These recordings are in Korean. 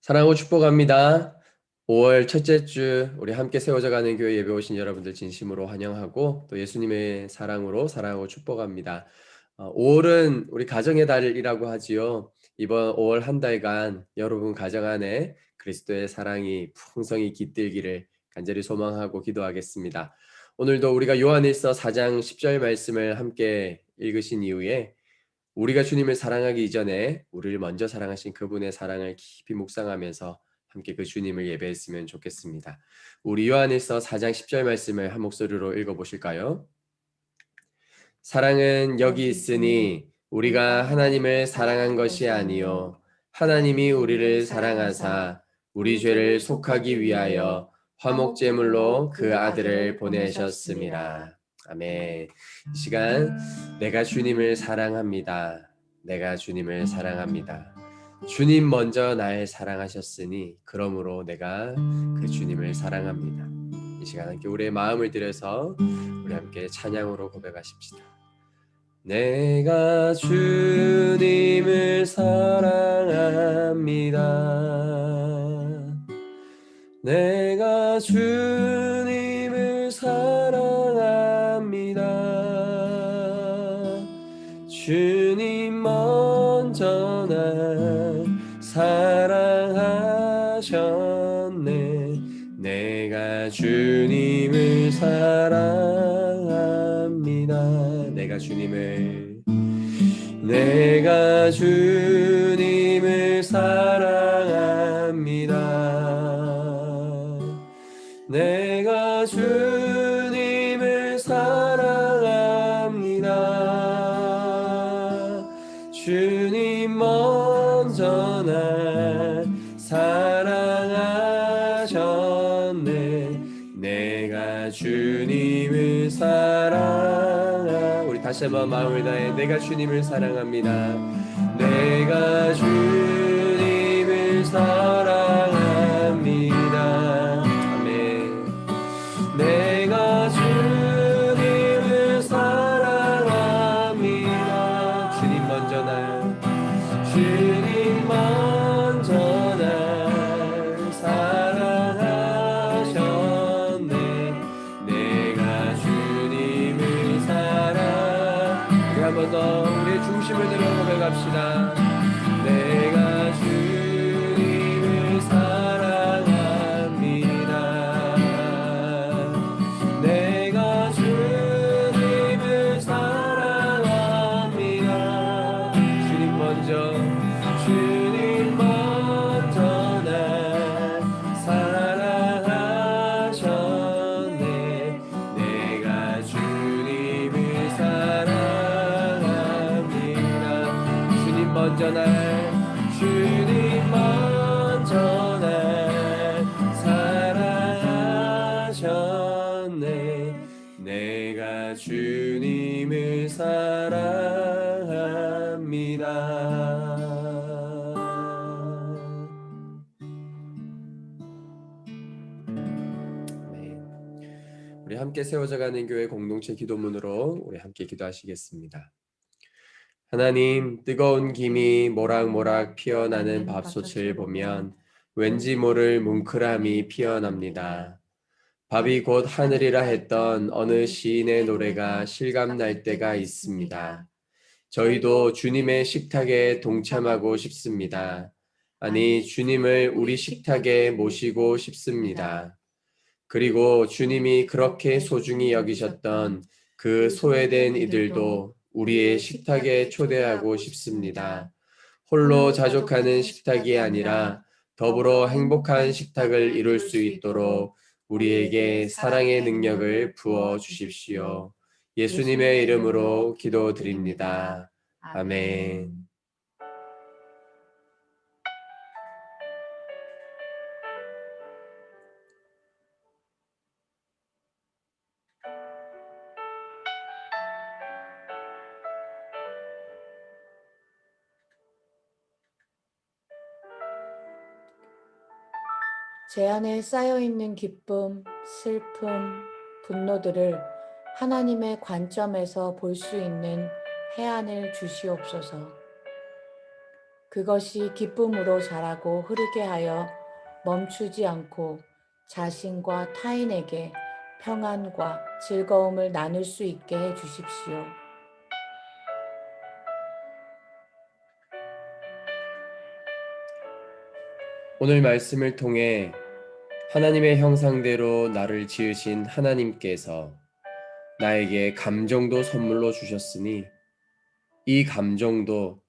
사랑하고 축복합니다. 5월 첫째 주 우리 함께 세워져 가는 교회 예배 오신 여러분들 진심으로 환영하고 또 예수님의 사랑으로 사랑하고 축복합니다. 5월은 우리 가정의 달이라고 하지요. 이번 5월 한 달간 여러분 가정 안에 그리스도의 사랑이 풍성히 깃들기를 간절히 소망하고 기도하겠습니다. 오늘도 우리가 요한일서 4장 10절 말씀을 함께 읽으신 이후에 우리가 주님을 사랑하기 이전에 우리를 먼저 사랑하신 그분의 사랑을 깊이 묵상하면서 함께 그 주님을 예배했으면 좋겠습니다. 우리 요한일서 4장 10절 말씀을 한 목소리로 읽어보실까요? 사랑은 여기 있으니 우리가 하나님을 사랑한 것이 아니요 하나님이 우리를 사랑하사 우리 죄를 속하기 위하여 화목제물로 그 아들을 보내셨음이라. 아멘. 이 시간 내가 주님을 사랑합니다. 내가 주님을 사랑합니다. 주님 먼저 날 사랑하셨으니 그러므로 내가 그 주님을 사랑합니다. 이 시간 함께 우리의 마음을 들여서 우리 함께 찬양으로 고백하십시다. 내가 주님을 사랑합니다. 내가 주님을 사랑합니다. 주님 먼저 날 사랑하셨네. 내가 주님을 사랑합니다. 내가 주님을 사랑합니다. 내가 주님을 사랑합니다. 주님 먼저 날 사랑하셨네. 내가 주님을 우리 다시 한번 마음을 다해 내가 주님을 사랑합니다. 내가 주님을 사랑합니다. 아멘. 내가 주님을 사랑합니다. 주님 먼저 날 사랑하셨네. 내가 주님을 우리 한 번 더 우리의 중심을 들여 고백합시다. 내가 주님을 사랑합니다. 내가 주님을 사랑합니다. 주님 먼저 날 사랑하셨네. 내가 주님을 사랑합니다. 주님 먼저 날 사랑하셨네. 내가 주님을 사랑합니다. 네. 우리 함께 세워져가는 교회 공동체 기도문으로 우리 함께 기도하시겠습니다. 하나님, 뜨거운 김이 모락모락 피어나는 밥솥을 보면 왠지 모를 뭉클함이 피어납니다. 밥이 곧 하늘이라 했던 어느 시인의 노래가 실감날 때가 있습니다. 저희도 주님의 식탁에 동참하고 싶습니다. 아니, 주님을 우리 식탁에 모시고 싶습니다. 그리고 주님이 그렇게 소중히 여기셨던 그 소외된 이들도 우리의 식탁에 초대하고 싶습니다. 홀로 자족하는 식탁이 아니라 더불어 행복한 식탁을 이룰 수 있도록 우리에게 사랑의 능력을 부어 주십시오. 예수님의 이름으로 기도드립니다. 아멘. 제 안에 쌓여있는 기쁨, 슬픔, 분노들을 하나님의 관점에서 볼 수 있는 해안을 주시옵소서. 그것이 기쁨으로 자라고 흐르게 하여 멈추지 않고 자신과 타인에게 평안과 즐거움을 나눌 수 있게 해 주십시오. 오늘 말씀을 통해 하나님의 형상대로 나를 지으신 하나님께서 나에게 감정도 선물로 주셨으니 이 감정도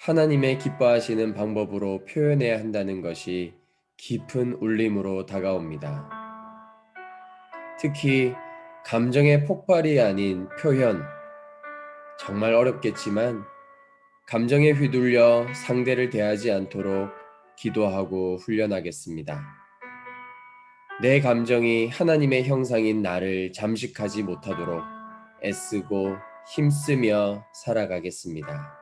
하나님의 기뻐하시는 방법으로 표현해야 한다는 것이 깊은 울림으로 다가옵니다. 특히 감정의 폭발이 아닌 표현, 정말 어렵겠지만 감정에 휘둘려 상대를 대하지 않도록 기도하고 훈련하겠습니다. 내 감정이 하나님의 형상인 나를 잠식하지 못하도록 애쓰고 힘쓰며 살아가겠습니다.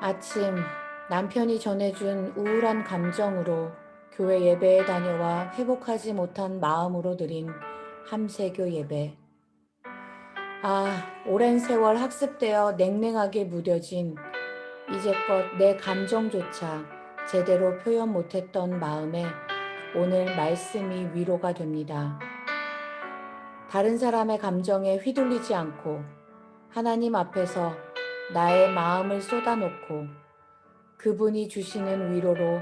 아침 남편이 전해준 우울한 감정으로 교회 예배에 다녀와 회복하지 못한 마음으로 드린 함세교 예배. 오랜 세월 학습되어 냉랭하게 무뎌진 이제껏 내 감정조차 제대로 표현 못했던 마음에 오늘 말씀이 위로가 됩니다. 다른 사람의 감정에 휘둘리지 않고 하나님 앞에서 나의 마음을 쏟아놓고 그분이 주시는 위로로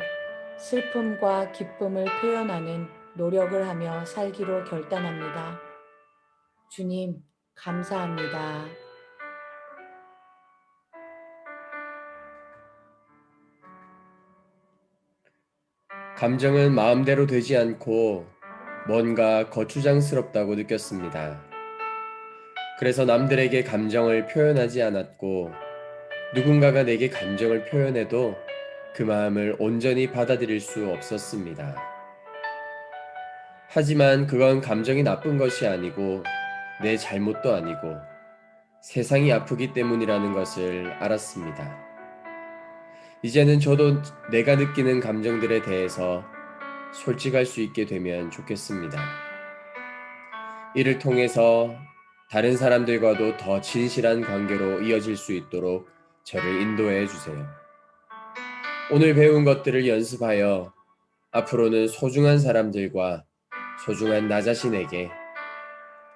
슬픔과 기쁨을 표현하는 노력을 하며 살기로 결단합니다. 주님, 감사합니다. 감정은 마음대로 되지 않고 뭔가 거추장스럽다고 느꼈습니다. 그래서 남들에게 감정을 표현하지 않았고 누군가가 내게 감정을 표현해도 그 마음을 온전히 받아들일 수 없었습니다. 하지만 그건 감정이 나쁜 것이 아니고 내 잘못도 아니고 세상이 아프기 때문이라는 것을 알았습니다. 이제는 저도 내가 느끼는 감정들에 대해서 솔직할 수 있게 되면 좋겠습니다. 이를 통해서 다른 사람들과도 더 진실한 관계로 이어질 수 있도록 저를 인도해 주세요. 오늘 배운 것들을 연습하여 앞으로는 소중한 사람들과 소중한 나 자신에게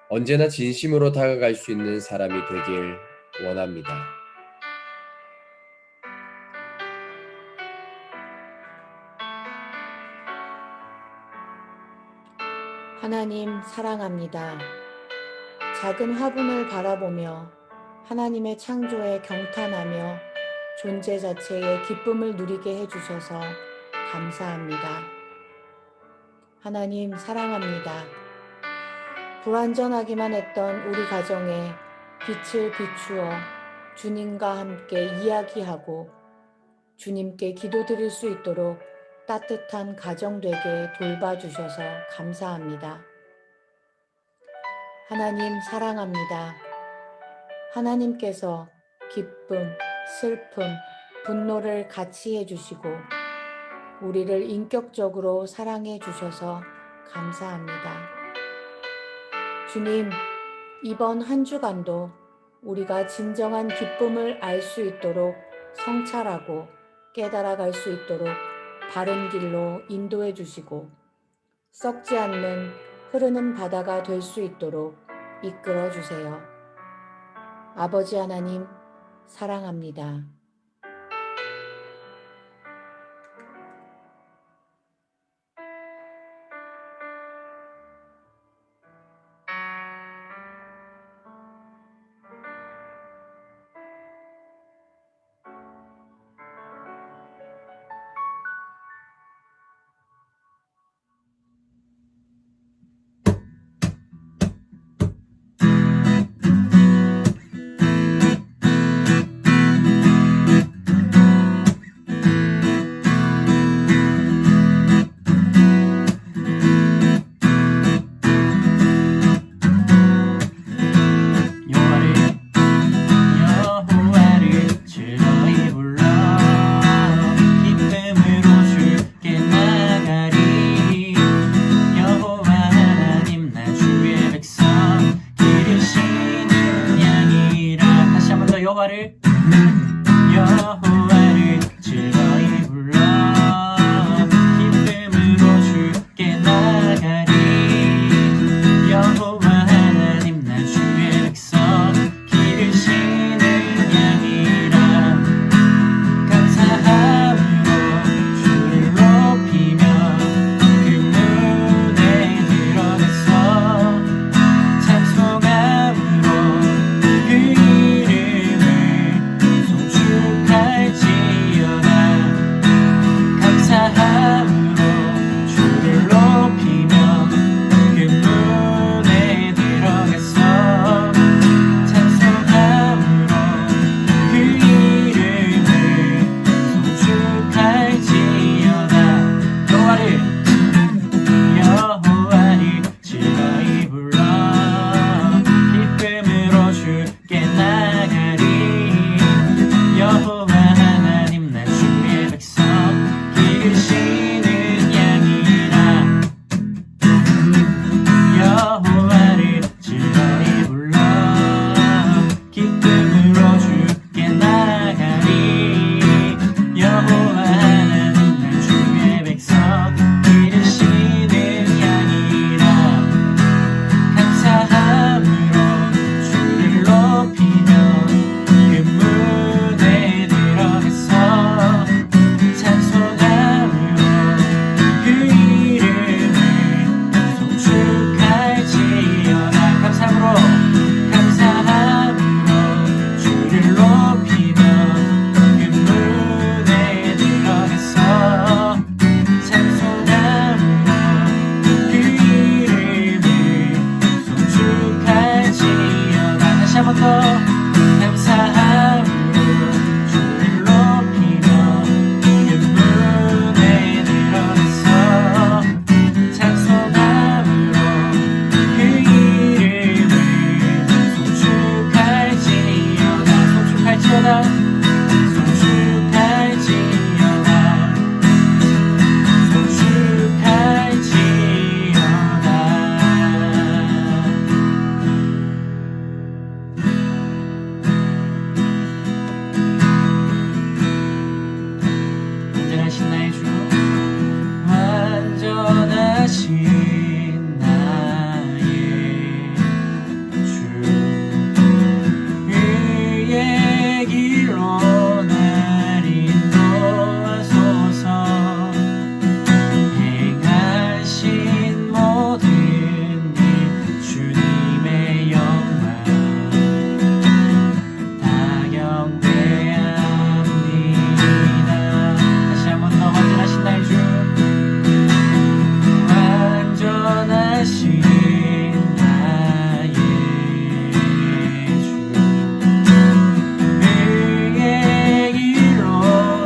언제나 진심으로 다가갈 수 있는 사람이 되길 원합니다. 하나님 사랑합니다. 작은 화분을 바라보며 하나님의 창조에 경탄하며 존재 자체의 기쁨을 누리게 해주셔서 감사합니다. 하나님 사랑합니다. 불완전하기만 했던 우리 가정에 빛을 비추어 주님과 함께 이야기하고 주님께 기도드릴 수 있도록 따뜻한 가정 되게 돌봐주셔서 감사합니다. 하나님 사랑합니다. 하나님께서 기쁨, 슬픔, 분노를 같이 해주시고 우리를 인격적으로 사랑해 주셔서 감사합니다. 주님, 이번 한 주간도 우리가 진정한 기쁨을 알 수 있도록 성찰하고 깨달아갈 수 있도록 바른 길로 인도해 주시고 썩지 않는 흐르는 바다가 될 수 있도록 이끌어 주세요. 아버지 하나님, 사랑합니다. 여호와를 즐거이 불러 기쁨으로 주께 나가리. 여호와 하나님 나 주의 백성 기르시는 양이라. 감사함으로 주를 높이며 그 문에 들어가서 찬송함으로 그 이름을 송축할지어다. 감사함으로 주를 높이며 그 문에 들어가서 찬송함으로 그 이름을 송축할지어다. 여호와를 즐거이 불러 기쁨으로 주께 나가리. 여호와 하나님 나 주의 백성 기르시는 양이라. 여호와를 즐거이 불러 기쁨으로 주께 나가리. 여호와 하나님 나 주의 백성 기르시는 양이라. 감사함으로 주를 높이며 그 문에 들어가서 찬송함으로 그 이름을 송축할지어다. 감사함으로 주를 높이며 그 문에 들어가서 찬송함으로 그 이름을 송축할지어다. 다시 한 번 더. 감사함으로 주를 높이며 그 문에 들어가서 찬송함으로 그 이름을 송축할지어다. 송축할지어다. 송축할지어다. 송축할지어다. 완전하신 나의 주, 완전하신 나의 주, 의의 길로 날 인도하소서. 행하신 모든 일 주님의 영광 다 경배합니다. 다시 한 번 더. 완전하신 나의 주, 완전하신 나의 주, 의의 길로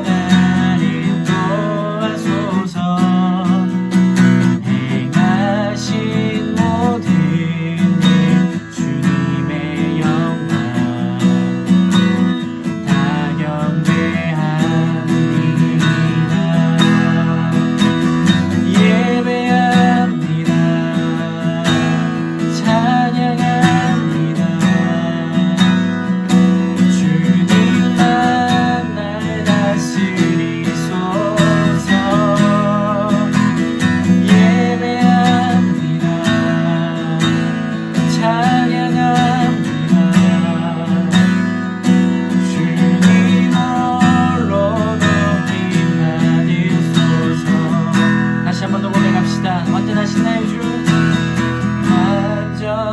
날 인도하소서. 행하신 모든 일 주님의 영광 다 경배합니다. 예배합니다. 찬양합니다. 주님만 날 다스리소서. 예배합니다. 찬양합니다. 주님 홀로 높임 받으소서. 다시 한 번 더 고백합시다. 완전하신 나의 주,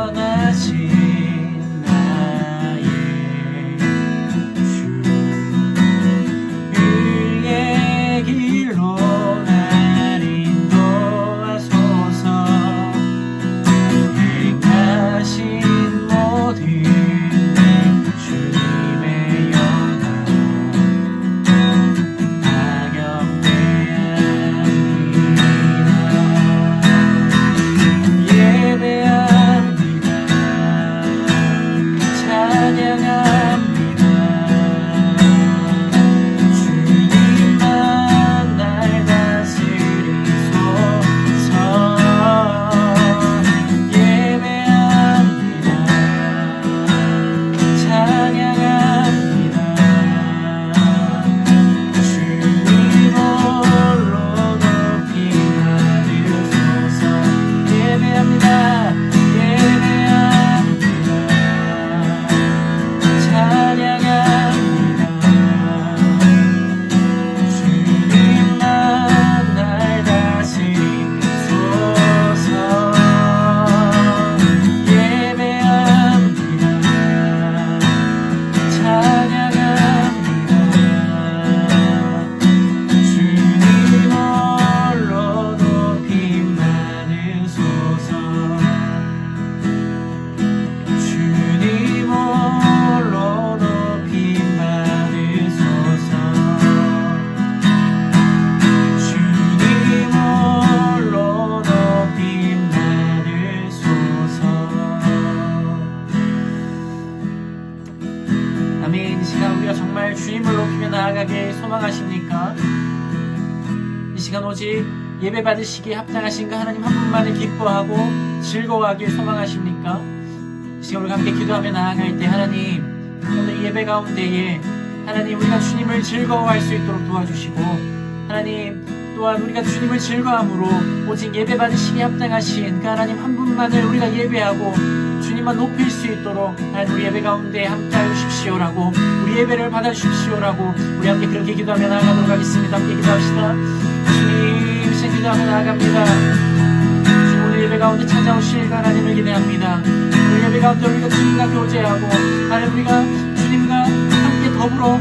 완전하신 나의 주, 의의 길로 날 인도하소서. 행하신 모든 일 주님의 영광 다 경배합니다. 예배합니다. 아멘. 이 시간 우리가 정말 주님을 높이며 나아가길 소망하십니까? 이 시간 오직 예배 받으시기에 합당하신 그 하나님 한 분만을 기뻐하고 즐거워하길 소망하십니까? 이 시간 우리가 함께 기도하며 나아갈 때 하나님, 오늘 예배 가운데에 하나님 우리가 주님을 즐거워할 수 있도록 도와주시고, 하나님 또한 우리가 주님을 즐거움으로 오직 예배 받으시기에 합당하신 그 하나님 한 분만을 우리가 예배하고 주님만 높일 수 있도록 하나님 우리 예배 가운데 함께하여 주십시오라고, 우리 예배를 받아주십시오라고 우리 함께 그렇게 기도하며 나아가도록 하겠습니다. 함께 기도합시다. 주님, 시간 기도하며 나아갑니다. 주님, 오늘 예배 가운데 찾아오실 하나님을 기대합니다. 오늘 예배 가운데 우리가 주님과 교제하고 하나님 우리가 주님과 함께 더불어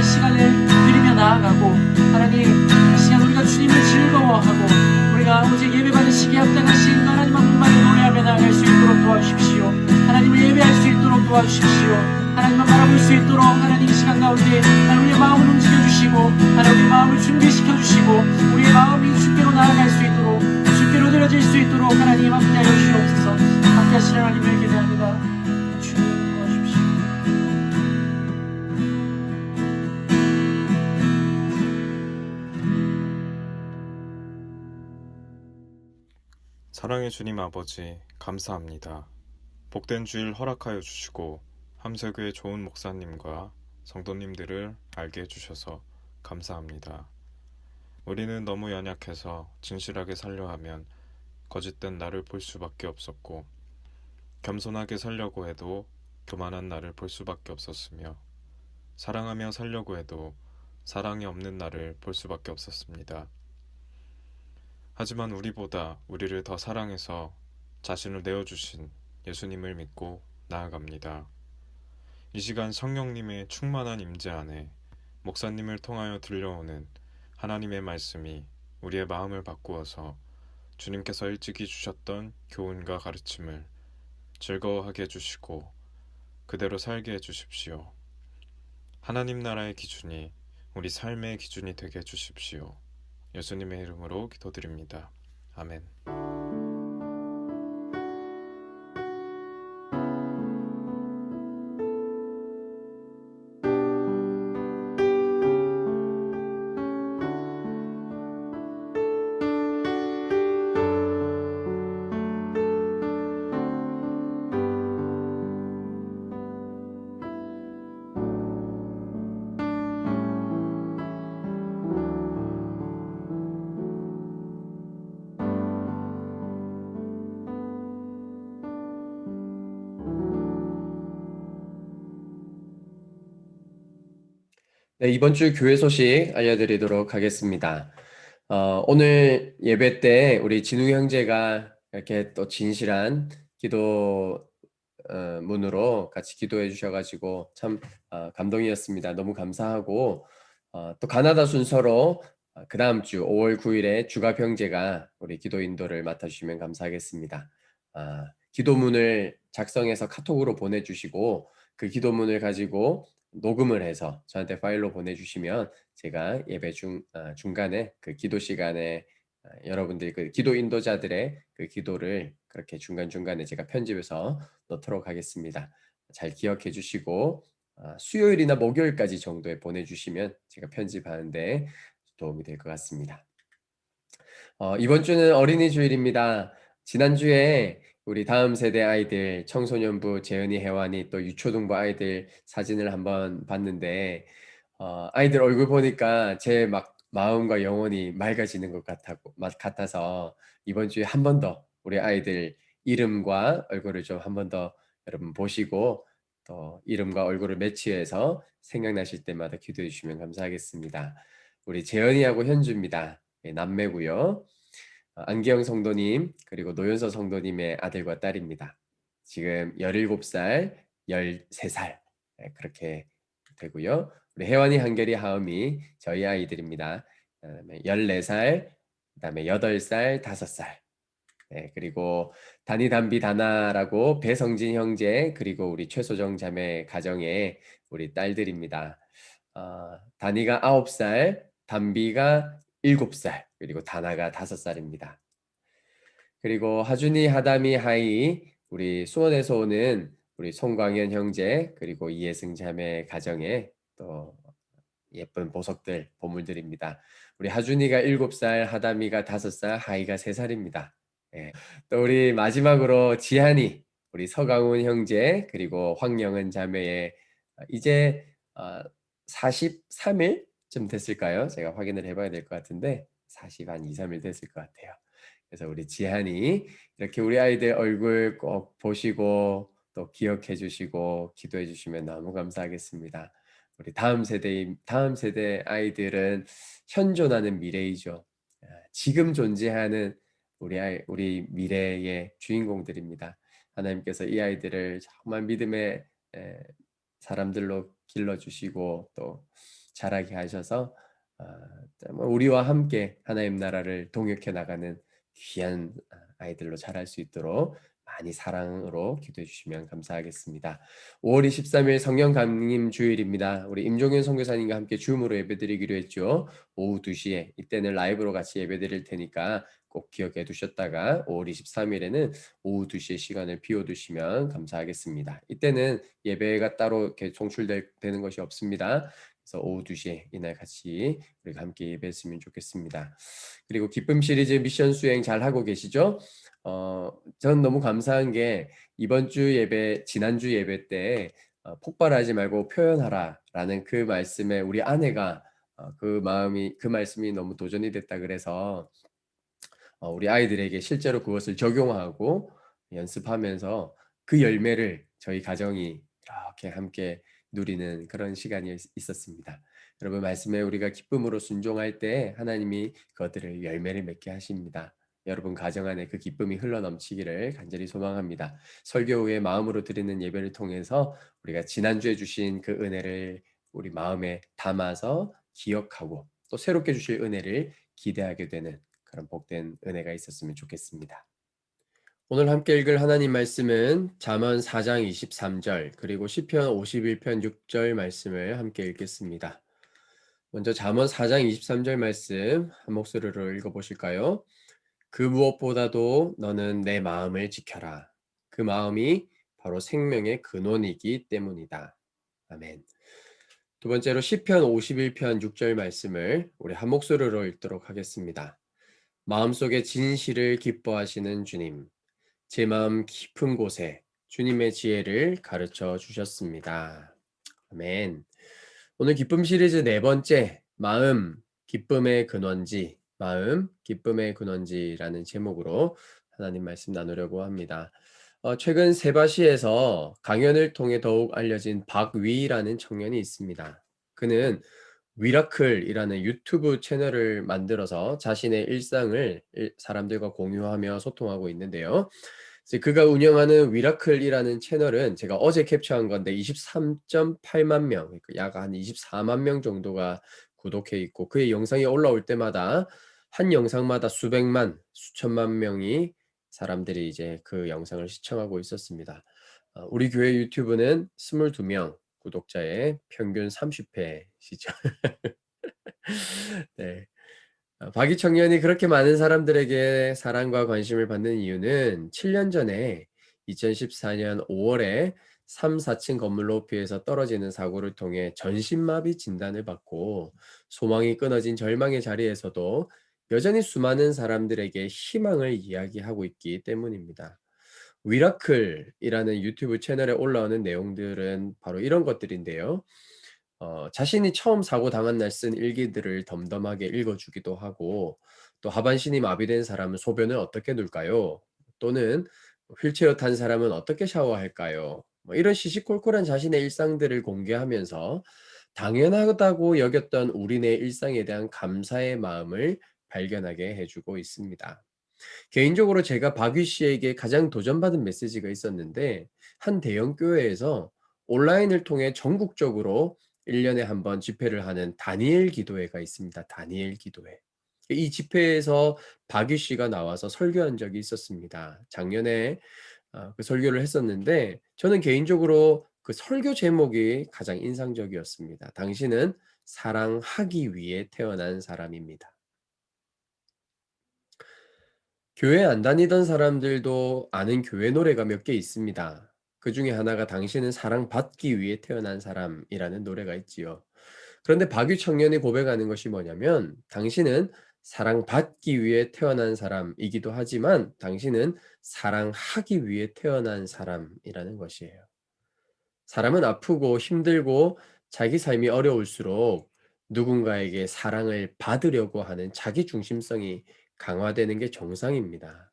시간을 드리며 나아가고, 하나님 이 시간 우리가 주님을 즐거워하고 우리가 오직 예배 받으시기에 합당하신 하나님 한 분만을 노래하며 나아갈 수 있도록 도와주십시오. 하나님을 예배할 수 있도록 도와주십시오. 하나님만 바라볼 수 있도록 하나님 이 시간 가운데 하나님 우리의 마음을 움직여주시고, 하나님 우리의 마음을 준비시켜주시고, 우리의 마음이 주께로 나아갈 수 있도록, 주께로 드려질 수 있도록 하나님 함께하여 주시옵소서. 함께하시는 하나님을 기대합니다. 주님 도와주십시오. 사랑의 주님 아버지, 감사합니다. 복된 주일 허락하여 주시고 함세교회 좋은 목사님과 성도님들을 알게 해주셔서 감사합니다. 우리는 너무 연약해서 진실하게 살려 하면 거짓된 나를 볼 수밖에 없었고, 겸손하게 살려고 해도 교만한 나를 볼 수밖에 없었으며, 사랑하며 살려고 해도 사랑이 없는 나를 볼 수밖에 없었습니다. 하지만 우리보다 우리를 더 사랑해서 자신을 내어주신 예수님을 믿고 나아갑니다. 이 시간 성령님의 충만한 임재 안에 목사님을 통하여 들려오는 하나님의 말씀이 우리의 마음을 바꾸어서 주님께서 일찍이 주셨던 교훈과 가르침을 즐거워하게 해주시고 그대로 살게 해주십시오. 하나님 나라의 기준이 우리 삶의 기준이 되게 해주십시오. 예수님의 이름으로 기도드립니다. 아멘. 네, 이번 주 교회 소식 알려드리도록 하겠습니다. 오늘 예배 때 우리 진우 형제가 이렇게 또 진실한 기도 문으로 같이 기도해 주셔가지고 참 감동이었습니다. 너무 감사하고, 또 가나다 순서로 그 다음 주 5월 9일에 주갑 형제가 우리 기도 인도를 맡아주시면 감사하겠습니다. 기도문을 작성해서 카톡으로 보내주시고 그 기도문을 가지고 녹음을 해서 저한테 파일로 보내주시면 제가 예배 중간에 그 기도 시간에 여러분들 그 기도 인도자들의 그 기도를 그렇게 중간중간에 제가 편집해서 넣도록 하겠습니다. 잘 기억해 주시고 수요일이나 목요일까지 정도에 보내주시면 제가 편집하는데 도움이 될 것 같습니다. 이번 주는 어린이 주일입니다. 지난주에 우리 다음 세대 아이들, 청소년부 재은이, 혜완이, 또 유초등부 아이들 사진을 한번 봤는데 아이들 얼굴 보니까 제 마음과 영혼이 맑아지는 것 같아서 이번 주에 한 번 더 우리 아이들 이름과 얼굴을 좀 한 번 더 여러분 보시고 또 이름과 얼굴을 매치해서 생각나실 때마다 기도해 주시면 감사하겠습니다. 우리 재은이하고 현주입니다. 남매고요. 안기영 성도님 그리고 노현서 성도님의 아들과 딸입니다. 지금 17살, 13살 그렇게 되고요. 우리 혜원이, 한결이, 하음이 저희 아이들입니다. 그다음에 14살, 그다음에 8살, 5살. 네, 그리고 다니, 담비, 다나라고 배성진 형제 그리고 우리 최소정 자매 가정의 우리 딸들입니다. 다니가 9살, 담비가 7살, 그리고 다나가 5살입니다. 그리고 하준이, 하담이, 하이 우리 수원에서 오는 우리 송광현 형제 그리고 이혜승 자매 가정에 또 예쁜 보석들, 보물들입니다. 우리 하준이가 7살, 하담이가 5살, 하이가 3살입니다. 예. 또 우리 마지막으로 지한이, 우리 서강훈 형제 그리고 황영은 자매의 이제 43일쯤 됐을까요? 제가 확인을 해봐야 될 것 같은데 40한 2, 3일 됐을 것 같아요. 그래서 우리 지한이 이렇게 우리 아이들 얼굴 꼭 보시고 또 기억해 주시고 기도해 주시면 너무 감사하겠습니다. 우리 다음 세대 아이들은 현존하는 미래이죠. 지금 존재하는 우리 미래의 주인공들입니다. 하나님께서 이 아이들을 정말 믿음의 에, 사람들로 길러 주시고 또 자라게 하셔서 정말 우리와 함께 하나님 나라를 동역해 나가는 귀한 아이들로 자랄 수 있도록 많이 사랑으로 기도해 주시면 감사하겠습니다. 5월 23일 성령 강림 주일입니다. 우리 임종현 선교사님과 함께 줌으로 예배드리기로 했죠. 오후 2시에 이때는 라이브로 같이 예배드릴 테니까 꼭 기억해 두셨다가 5월 23일에는 오후 2시에 시간을 비워두시면 감사하겠습니다. 이때는 예배가 따로 이렇게 송출되는 것이 없습니다. 그래서 오후 2시에 이날 같이 우리가 함께 예배했으면 좋겠습니다. 그리고 기쁨 시리즈 미션 수행 잘 하고 계시죠? 전 너무 감사한 게 이번 주 예배, 지난주 예배 때 폭발하지 말고 표현하라라는 그 말씀에 우리 아내가 그 말씀이 너무 도전이 됐다 그래서 우리 아이들에게 실제로 그것을 적용하고 연습하면서 그 열매를 저희 가정이 이렇게 함께 누리는 그런 시간이 있었습니다. 여러분 말씀에 우리가 기쁨으로 순종할 때 하나님이 그것들을 열매를 맺게 하십니다. 여러분 가정 안에 그 기쁨이 흘러넘치기를 간절히 소망합니다. 설교 후에 마음으로 드리는 예배를 통해서 우리가 지난주에 주신 그 은혜를 우리 마음에 담아서 기억하고 또 새롭게 주실 은혜를 기대하게 되는 그런 복된 은혜가 있었으면 좋겠습니다. 오늘 함께 읽을 하나님 말씀은 잠언 4장 23절 그리고 시편 51편 6절 말씀을 함께 읽겠습니다. 먼저 잠언 4장 23절 말씀 한 목소리로 읽어보실까요? 그 무엇보다도 너는 내 마음을 지켜라. 그 마음이 바로 생명의 근원이기 때문이다. 아멘. 두 번째로 시편 51편 6절 말씀을 우리 한 목소리로 읽도록 하겠습니다. 마음속에 진실을 기뻐하시는 주님, 제 마음 깊은 곳에 주님의 지혜를 가르쳐 주셨습니다. 아멘. 오늘 기쁨 시리즈 네 번째, 마음, 기쁨의 근원지라는 제목으로 하나님 말씀 나누려고 합니다. 최근 세바시에서 강연을 통해 더욱 알려진 박위라는 청년이 있습니다. 그는 위라클이라는 유튜브 채널을 만들어서 자신의 일상을 사람들과 공유하며 소통하고 있는데요. 이제 그가 운영하는 위라클이라는 채널은 제가 어제 캡처한 건데 23.8만 명, 그러니까 약 한 24만 명 정도가 구독해 있고 그의 영상이 올라올 때마다 한 영상마다 수백만, 수천만 명이 사람들이 이제 그 영상을 시청하고 있었습니다. 우리 교회 유튜브는 22명 구독자의 평균 30회시죠. 네. 박이 청년이 그렇게 많은 사람들에게 사랑과 관심을 받는 이유는 7년 전에 2014년 5월에 3, 4층 건물 높이에서 떨어지는 사고를 통해 전신마비 진단을 받고 소망이 끊어진 절망의 자리에서도 여전히 수많은 사람들에게 희망을 이야기하고 있기 때문입니다. 위라클이라는 유튜브 채널에 올라오는 내용들은 바로 이런 것들인데요. 자신이 처음 사고 당한 날 쓴 일기들을 덤덤하게 읽어주기도 하고 또 하반신이 마비된 사람은 소변을 어떻게 눌까요? 또는 휠체어 탄 사람은 어떻게 샤워할까요? 뭐 이런 시시콜콜한 자신의 일상들을 공개하면서 당연하다고 여겼던 우리네 일상에 대한 감사의 마음을 발견하게 해주고 있습니다. 개인적으로 제가 박위 씨에게 가장 도전받은 메시지가 있었는데 한 대형 교회에서 온라인을 통해 전국적으로 1년에 한 번 집회를 하는 다니엘 기도회가 있습니다. 다니엘 기도회. 이 집회에서 박위 씨가 나와서 설교한 적이 있었습니다. 작년에 그 설교를 했었는데 저는 개인적으로 그 설교 제목이 가장 인상적이었습니다. 당신은 사랑하기 위해 태어난 사람입니다. 교회 안 다니던 사람들도 아는 교회 노래가 몇 개 있습니다. 그 중에 하나가 당신은 사랑받기 위해 태어난 사람이라는 노래가 있지요. 그런데 박유 청년이 고백하는 것이 뭐냐면 당신은 사랑받기 위해 태어난 사람이기도 하지만 당신은 사랑하기 위해 태어난 사람이라는 것이에요. 사람은 아프고 힘들고 자기 삶이 어려울수록 누군가에게 사랑을 받으려고 하는 자기 중심성이 강화되는 게 정상입니다.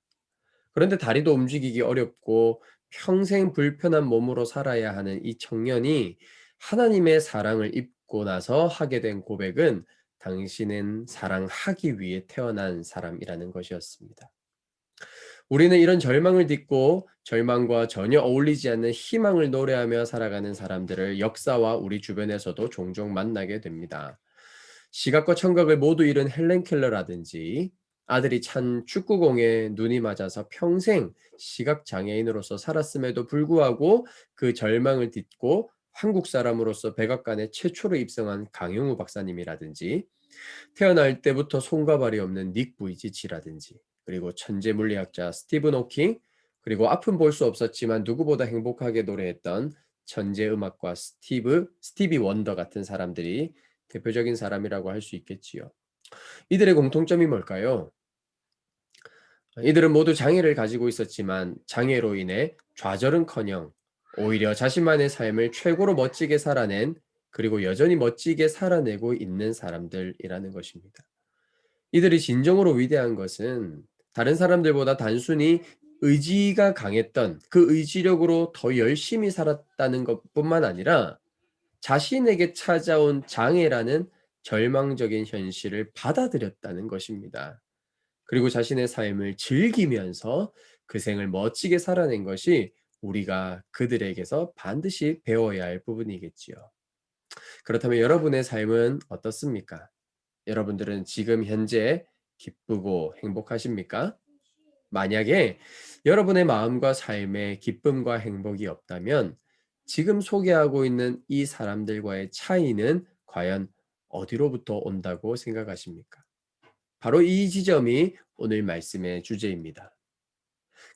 그런데 다리도 움직이기 어렵고 평생 불편한 몸으로 살아야 하는 이 청년이 하나님의 사랑을 입고 나서 하게 된 고백은 당신은 사랑하기 위해 태어난 사람이라는 것이었습니다. 우리는 이런 절망을 딛고 절망과 전혀 어울리지 않는 희망을 노래하며 살아가는 사람들을 역사와 우리 주변에서도 종종 만나게 됩니다. 시각과 청각을 모두 잃은 헬렌 켈러라든지 아들이 찬 축구공에 눈이 맞아서 평생 시각 장애인으로서 살았음에도 불구하고 그 절망을 딛고 한국 사람으로서 백악관에 최초로 입성한 강용우 박사님이라든지 태어날 때부터 손과 발이 없는 닉 부이지치라든지 그리고 천재 물리학자 스티븐 호킹 그리고 앞은 볼 수 없었지만 누구보다 행복하게 노래했던 천재 음악가 스티비 원더 같은 사람들이 대표적인 사람이라고 할 수 있겠지요. 이들의 공통점이 뭘까요? 이들은 모두 장애를 가지고 있었지만 장애로 인해 좌절은커녕 오히려 자신만의 삶을 최고로 멋지게 살아낸 그리고 여전히 멋지게 살아내고 있는 사람들이라는 것입니다. 이들이 진정으로 위대한 것은 다른 사람들보다 단순히 의지가 강했던 그 의지력으로 더 열심히 살았다는 것뿐만 아니라 자신에게 찾아온 장애라는 절망적인 현실을 받아들였다는 것입니다. 그리고 자신의 삶을 즐기면서 그 생을 멋지게 살아낸 것이 우리가 그들에게서 반드시 배워야 할 부분이겠지요. 그렇다면 여러분의 삶은 어떻습니까? 여러분들은 지금 현재 기쁘고 행복하십니까? 만약에 여러분의 마음과 삶에 기쁨과 행복이 없다면 지금 소개하고 있는 이 사람들과의 차이는 과연 어디로부터 온다고 생각하십니까? 바로 이 지점이 오늘 말씀의 주제입니다.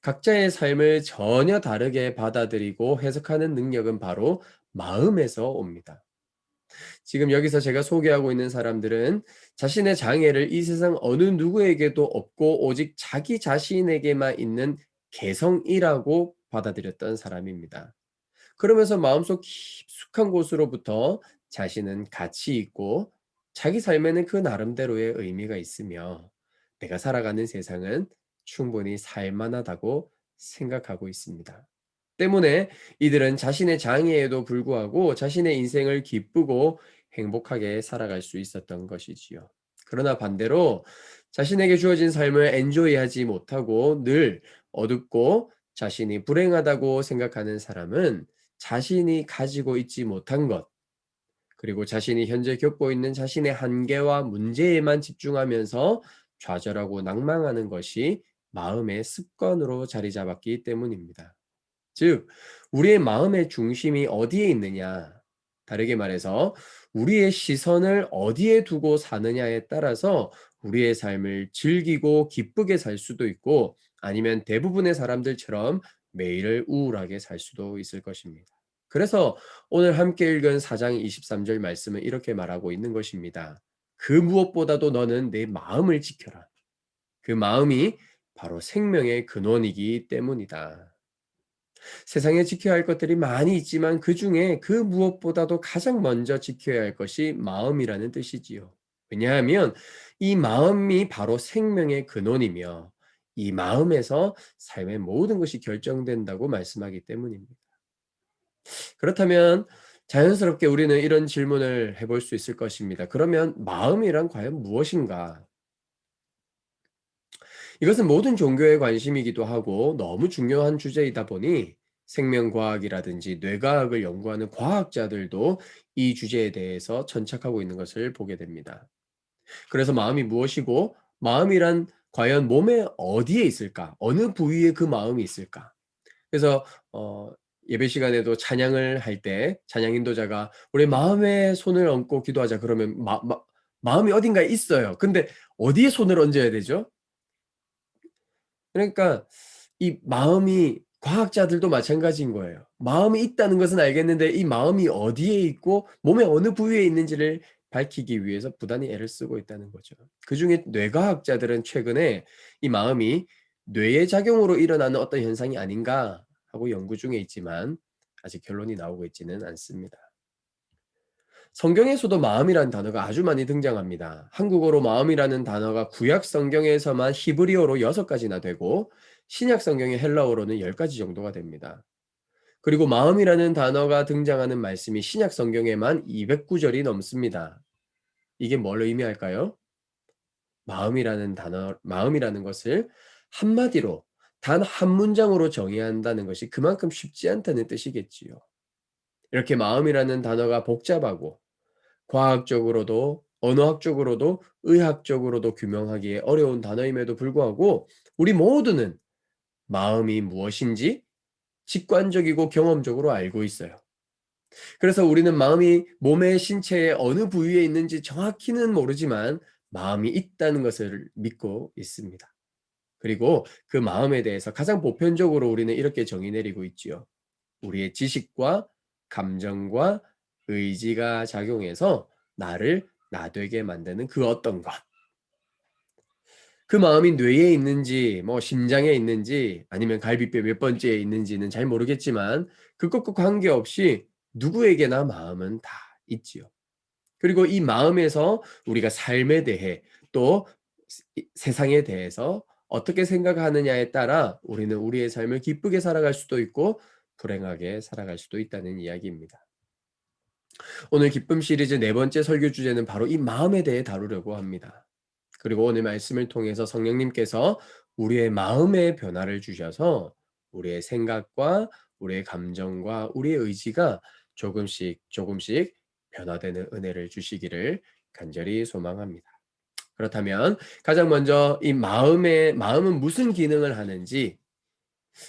각자의 삶을 전혀 다르게 받아들이고 해석하는 능력은 바로 마음에서 옵니다. 지금 여기서 제가 소개하고 있는 사람들은 자신의 장애를 이 세상 어느 누구에게도 없고 오직 자기 자신에게만 있는 개성이라고 받아들였던 사람입니다. 그러면서 마음속 깊숙한 곳으로부터 자신은 가치 있고 자기 삶에는 그 나름대로의 의미가 있으며 내가 살아가는 세상은 충분히 살만하다고 생각하고 있습니다. 때문에 이들은 자신의 장애에도 불구하고 자신의 인생을 기쁘고 행복하게 살아갈 수 있었던 것이지요. 그러나 반대로 자신에게 주어진 삶을 엔조이하지 못하고 늘 어둡고 자신이 불행하다고 생각하는 사람은 자신이 가지고 있지 못한 것, 그리고 자신이 현재 겪고 있는 자신의 한계와 문제에만 집중하면서 좌절하고 낭망하는 것이 마음의 습관으로 자리 잡았기 때문입니다. 즉, 우리의 마음의 중심이 어디에 있느냐? 다르게 말해서 우리의 시선을 어디에 두고 사느냐에 따라서 우리의 삶을 즐기고 기쁘게 살 수도 있고 아니면 대부분의 사람들처럼 매일을 우울하게 살 수도 있을 것입니다. 그래서 오늘 함께 읽은 4장 23절 말씀은 이렇게 말하고 있는 것입니다. 그 무엇보다도 너는 내 마음을 지켜라. 그 마음이 바로 생명의 근원이기 때문이다. 세상에 지켜야 할 것들이 많이 있지만 그 중에 그 무엇보다도 가장 먼저 지켜야 할 것이 마음이라는 뜻이지요. 왜냐하면 이 마음이 바로 생명의 근원이며 이 마음에서 삶의 모든 것이 결정된다고 말씀하기 때문입니다. 그렇다면 자연스럽게 우리는 이런 질문을 해볼 수 있을 것입니다. 그러면 마음이란 과연 무엇인가? 이것은 모든 종교의 관심이기도 하고 너무 중요한 주제이다 보니 생명과학이라든지 뇌과학을 연구하는 과학자들도 이 주제에 대해서 천착하고 있는 것을 보게 됩니다. 그래서 마음이 무엇이고 마음이란 과연 몸의 어디에 있을까? 어느 부위에 그 마음이 있을까? 그래서 예배 시간에도 찬양을 할 때 찬양 인도자가 우리 마음에 손을 얹고 기도하자 그러면 마음이 어딘가에 있어요. 근데 어디에 손을 얹어야 되죠? 그러니까 이 마음이 과학자들도 마찬가지인 거예요. 마음이 있다는 것은 알겠는데 이 마음이 어디에 있고 몸의 어느 부위에 있는지를 밝히기 위해서 부단히 애를 쓰고 있다는 거죠. 그중에 뇌과학자들은 최근에 이 마음이 뇌의 작용으로 일어나는 어떤 현상이 아닌가 하고 연구 중에 있지만 아직 결론이 나오고 있지는 않습니다. 성경에서도 마음이라는 단어가 아주 많이 등장합니다. 한국어로 마음이라는 단어가 구약 성경에서만 히브리어로 6가지나 되고 신약 성경의 헬라어로는 10가지 정도가 됩니다. 그리고 마음이라는 단어가 등장하는 말씀이 신약 성경에만 209절이 넘습니다. 이게 뭘 의미할까요? 마음이라는 것을 한마디로 단 한 문장으로 정의해야 한다는 것이 그만큼 쉽지 않다는 뜻이겠지요. 이렇게 마음이라는 단어가 복잡하고 과학적으로도 언어학적으로도 의학적으로도 규명하기에 어려운 단어임에도 불구하고 우리 모두는 마음이 무엇인지 직관적이고 경험적으로 알고 있어요. 그래서 우리는 마음이 몸의 신체의 어느 부위에 있는지 정확히는 모르지만 마음이 있다는 것을 믿고 있습니다. 그리고 그 마음에 대해서 가장 보편적으로 우리는 이렇게 정의 내리고 있지요. 우리의 지식과 감정과 의지가 작용해서 나를 나되게 만드는 그 어떤 것. 그 마음이 뇌에 있는지, 심장에 있는지, 아니면 갈비뼈 몇 번째에 있는지는 잘 모르겠지만, 그것과 관계없이 누구에게나 마음은 다 있지요. 그리고 이 마음에서 우리가 삶에 대해 또 세상에 대해서 어떻게 생각하느냐에 따라 우리는 우리의 삶을 기쁘게 살아갈 수도 있고, 불행하게 살아갈 수도 있다는 이야기입니다. 오늘 기쁨 시리즈 4번째 설교 주제는 바로 이 마음에 대해 다루려고 합니다. 그리고 오늘 말씀을 통해서 성령님께서 우리의 마음에 변화를 주셔서 우리의 생각과 우리의 감정과 우리의 의지가 조금씩 조금씩 변화되는 은혜를 주시기를 간절히 소망합니다. 그렇다면 가장 먼저 이 마음은 무슨 기능을 하는지,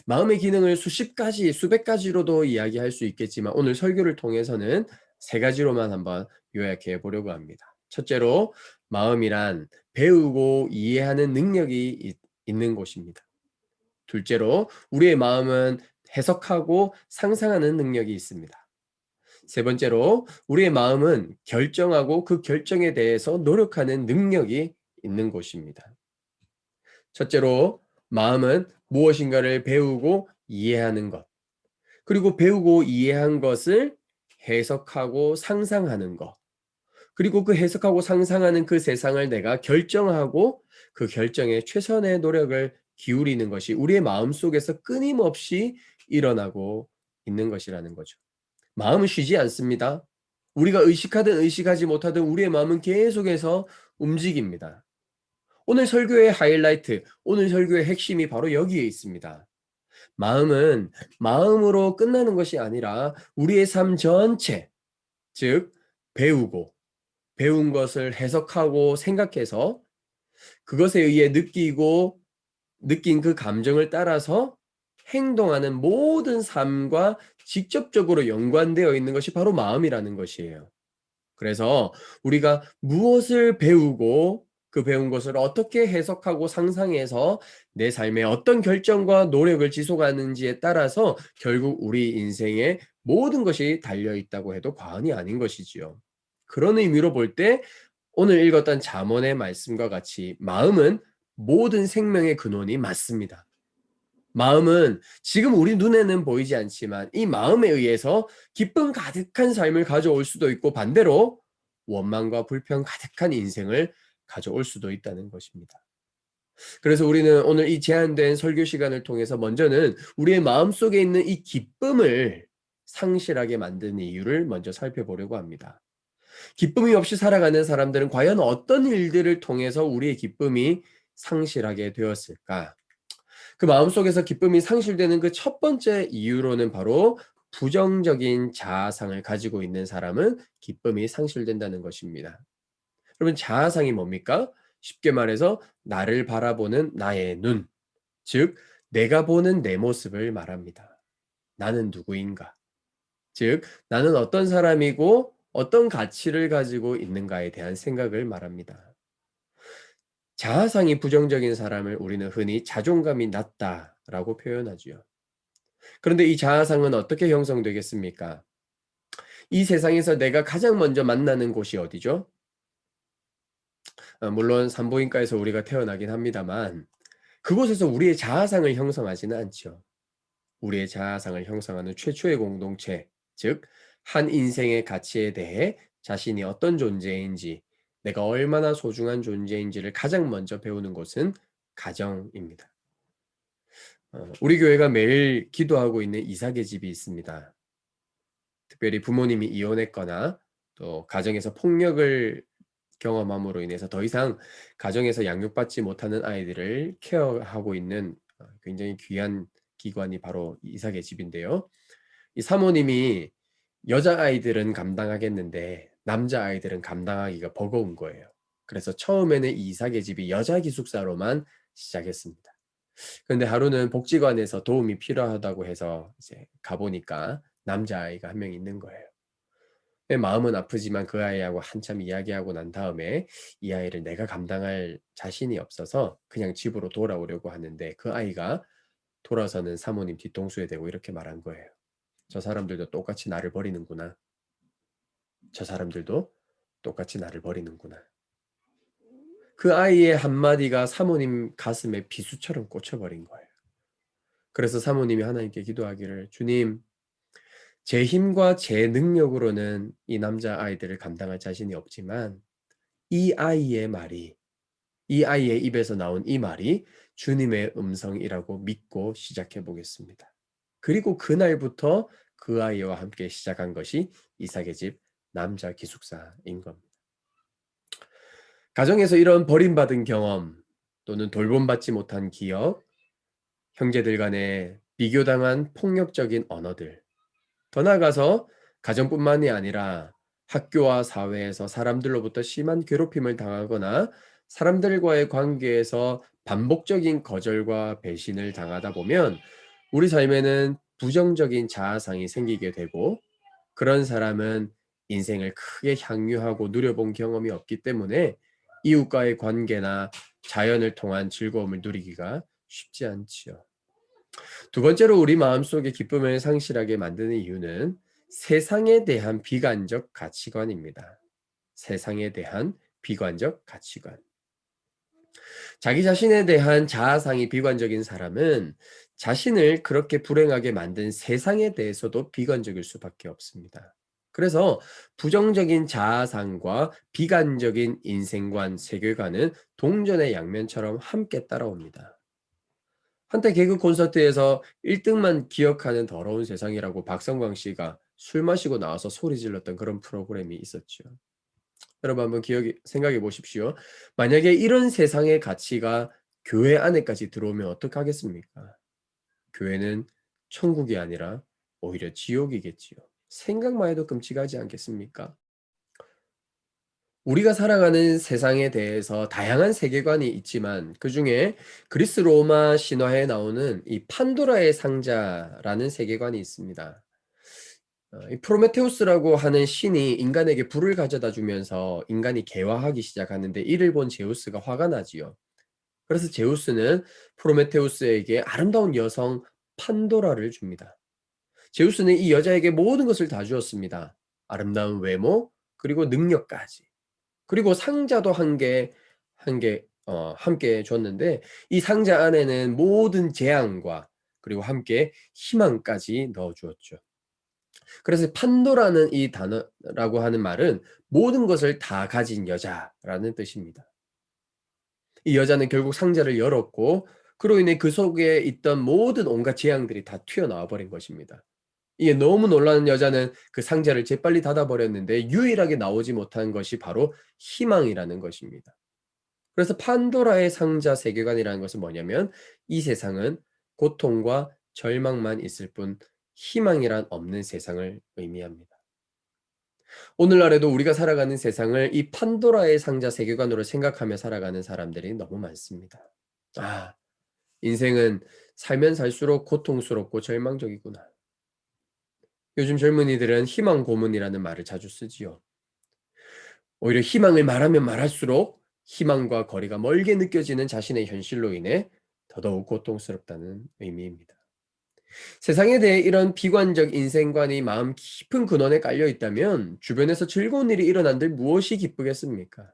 마음의 기능을 수십 가지, 수백 가지로도 이야기할 수 있겠지만 오늘 설교를 통해서는 3가지로만 한번 요약해 보려고 합니다. 첫째로 마음이란 배우고 이해하는 능력이 있는 곳입니다. 둘째로 우리의 마음은 해석하고 상상하는 능력이 있습니다. 세 번째로 우리의 마음은 결정하고 그 결정에 대해서 노력하는 능력이 있는 곳입니다. 첫째로 마음은 무엇인가를 배우고 이해하는 것, 그리고 배우고 이해한 것을 해석하고 상상하는 것, 그리고 그 해석하고 상상하는 그 세상을 내가 결정하고 그 결정에 최선의 노력을 기울이는 것이 우리의 마음속에서 끊임없이 일어나고 있는 것이라는 거죠. 마음은 쉬지 않습니다. 우리가 의식하든 의식하지 못하든 우리의 마음은 계속해서 움직입니다. 오늘 설교의 하이라이트, 오늘 설교의 핵심이 바로 여기에 있습니다. 마음은 마음으로 끝나는 것이 아니라 우리의 삶 전체, 즉 배운 것을 해석하고 생각해서 그것에 의해 느낀 그 감정을 따라서 행동하는 모든 삶과 직접적으로 연관되어 있는 것이 바로 마음이라는 것이에요. 그래서 우리가 무엇을 배우고 그 배운 것을 어떻게 해석하고 상상해서 내 삶에 어떤 결정과 노력을 지속하는지에 따라서 결국 우리 인생의 모든 것이 달려 있다고 해도 과언이 아닌 것이지요. 그런 의미로 볼 때 오늘 읽었던 잠언의 말씀과 같이 마음은 모든 생명의 근원이 맞습니다. 마음은 지금 우리 눈에는 보이지 않지만 이 마음에 의해서 기쁨 가득한 삶을 가져올 수도 있고 반대로 원망과 불평 가득한 인생을 가져올 수도 있다는 것입니다. 그래서 우리는 오늘 이 제한된 설교 시간을 통해서 먼저는 우리의 마음속에 있는 이 기쁨을 상실하게 만드는 이유를 먼저 살펴보려고 합니다. 기쁨이 없이 살아가는 사람들은 과연 어떤 일들을 통해서 우리의 기쁨이 상실하게 되었을까? 그 마음속에서 기쁨이 상실되는 그 첫 번째 이유로는 바로 부정적인 자아상을 가지고 있는 사람은 기쁨이 상실된다는 것입니다. 여러분, 자아상이 뭡니까? 쉽게 말해서 나를 바라보는 나의 눈, 즉 내가 보는 내 모습을 말합니다. 나는 누구인가? 즉 나는 어떤 사람이고 어떤 가치를 가지고 있는가에 대한 생각을 말합니다. 자아상이 부정적인 사람을 우리는 흔히 자존감이 낮다라고 표현하지요. 그런데 이 자아상은 어떻게 형성되겠습니까? 이 세상에서 내가 가장 먼저 만나는 곳이 어디죠? 물론 산부인과에서 우리가 태어나긴 합니다만 그곳에서 우리의 자아상을 형성하지는 않죠. 우리의 자아상을 형성하는 최초의 공동체, 즉, 한 인생의 가치에 대해 자신이 어떤 존재인지, 내가 얼마나 소중한 존재인지를 가장 먼저 배우는 곳은 가정입니다. 우리 교회가 매일 기도하고 있는 이삭의 집이 있습니다. 특별히 부모님이 이혼했거나 또 가정에서 폭력을 경험함으로 인해서 더 이상 가정에서 양육받지 못하는 아이들을 케어하고 있는 굉장히 귀한 기관이 바로 이삭의 집인데요. 이 사모님이 여자아이들은 감당하겠는데 남자아이들은 감당하기가 버거운 거예요. 그래서 처음에는 이 이삭의 집이 여자 기숙사로만 시작했습니다. 그런데 하루는 복지관에서 도움이 필요하다고 해서 이제 가보니까 남자아이가 한 명 있는 거예요. 내 마음은 아프지만 그 아이하고 한참 이야기하고 난 다음에 이 아이를 내가 감당할 자신이 없어서 그냥 집으로 돌아오려고 하는데 그 아이가 돌아서는 사모님 뒤통수에 대고 이렇게 말한 거예요. 저 사람들도 똑같이 나를 버리는구나. 저 사람들도 똑같이 나를 버리는구나. 그 아이의 한마디가 사모님 가슴에 비수처럼 꽂혀버린 거예요. 그래서 사모님이 하나님께 기도하기를, 주님, 제 힘과 제 능력으로는 이 남자아이들을 감당할 자신이 없지만 이 아이의 말이, 이 아이의 입에서 나온 이 말이 주님의 음성이라고 믿고 시작해 보겠습니다. 그리고 그날부터 그 아이와 함께 시작한 것이 이삭의 집 남자 기숙사인 겁니다. 가정에서 이런 버림받은 경험 또는 돌봄받지 못한 기억, 형제들 간에 비교당한 폭력적인 언어들, 더 나아가서 가정뿐만이 아니라 학교와 사회에서 사람들로부터 심한 괴롭힘을 당하거나 사람들과의 관계에서 반복적인 거절과 배신을 당하다 보면 우리 삶에는 부정적인 자아상이 생기게 되고 그런 사람은 인생을 크게 향유하고 누려본 경험이 없기 때문에 이웃과의 관계나 자연을 통한 즐거움을 누리기가 쉽지 않지요. 두 번째로 우리 마음속에 기쁨을 상실하게 만드는 이유는 세상에 대한 비관적 가치관입니다. 세상에 대한 비관적 가치관. 자기 자신에 대한 자아상이 비관적인 사람은 자신을 그렇게 불행하게 만든 세상에 대해서도 비관적일 수밖에 없습니다. 그래서 부정적인 자아상과 비관적인 인생관, 세계관은 동전의 양면처럼 함께 따라옵니다. 한때 개그 콘서트에서 1등만 기억하는 더러운 세상이라고 박성광 씨가 술 마시고 나와서 소리 질렀던 그런 프로그램이 있었죠. 여러분 한번 생각해 보십시오. 만약에 이런 세상의 가치가 교회 안에까지 들어오면 어떡하겠습니까? 교회는 천국이 아니라 오히려 지옥이겠지요. 생각만 해도 끔찍하지 않겠습니까? 우리가 살아가는 세상에 대해서 다양한 세계관이 있지만 그중에 그리스 로마 신화에 나오는 이 판도라의 상자라는 세계관이 있습니다. 이 프로메테우스라고 하는 신이 인간에게 불을 가져다 주면서 인간이 개화하기 시작하는데 이를 본 제우스가 화가 나지요. 그래서 제우스는 프로메테우스에게 아름다운 여성 판도라를 줍니다. 제우스는 이 여자에게 모든 것을 다 주었습니다. 아름다운 외모, 그리고 능력까지. 그리고 상자도 함께 줬는데 이 상자 안에는 모든 재앙과 그리고 함께 희망까지 넣어 주었죠. 그래서 판도라는 이 단어라고 하는 말은 모든 것을 다 가진 여자라는 뜻입니다. 이 여자는 결국 상자를 열었고 그로 인해 그 속에 있던 모든 온갖 재앙들이 다 튀어나와 버린 것입니다. 이게 너무 놀라는 여자는 그 상자를 재빨리 닫아버렸는데 유일하게 나오지 못한 것이 바로 희망이라는 것입니다. 그래서 판도라의 상자 세계관이라는 것은 뭐냐면 이 세상은 고통과 절망만 있을 뿐 희망이란 없는 세상을 의미합니다. 오늘날에도 우리가 살아가는 세상을 이 판도라의 상자 세계관으로 생각하며 살아가는 사람들이 너무 많습니다. 아, 인생은 살면 살수록 고통스럽고 절망적이구나. 요즘 젊은이들은 희망 고문이라는 말을 자주 쓰지요. 오히려 희망을 말하면 말할수록 희망과 거리가 멀게 느껴지는 자신의 현실로 인해 더더욱 고통스럽다는 의미입니다. 세상에 대해 이런 비관적 인생관이 마음 깊은 근원에 깔려 있다면 주변에서 즐거운 일이 일어난들 무엇이 기쁘겠습니까?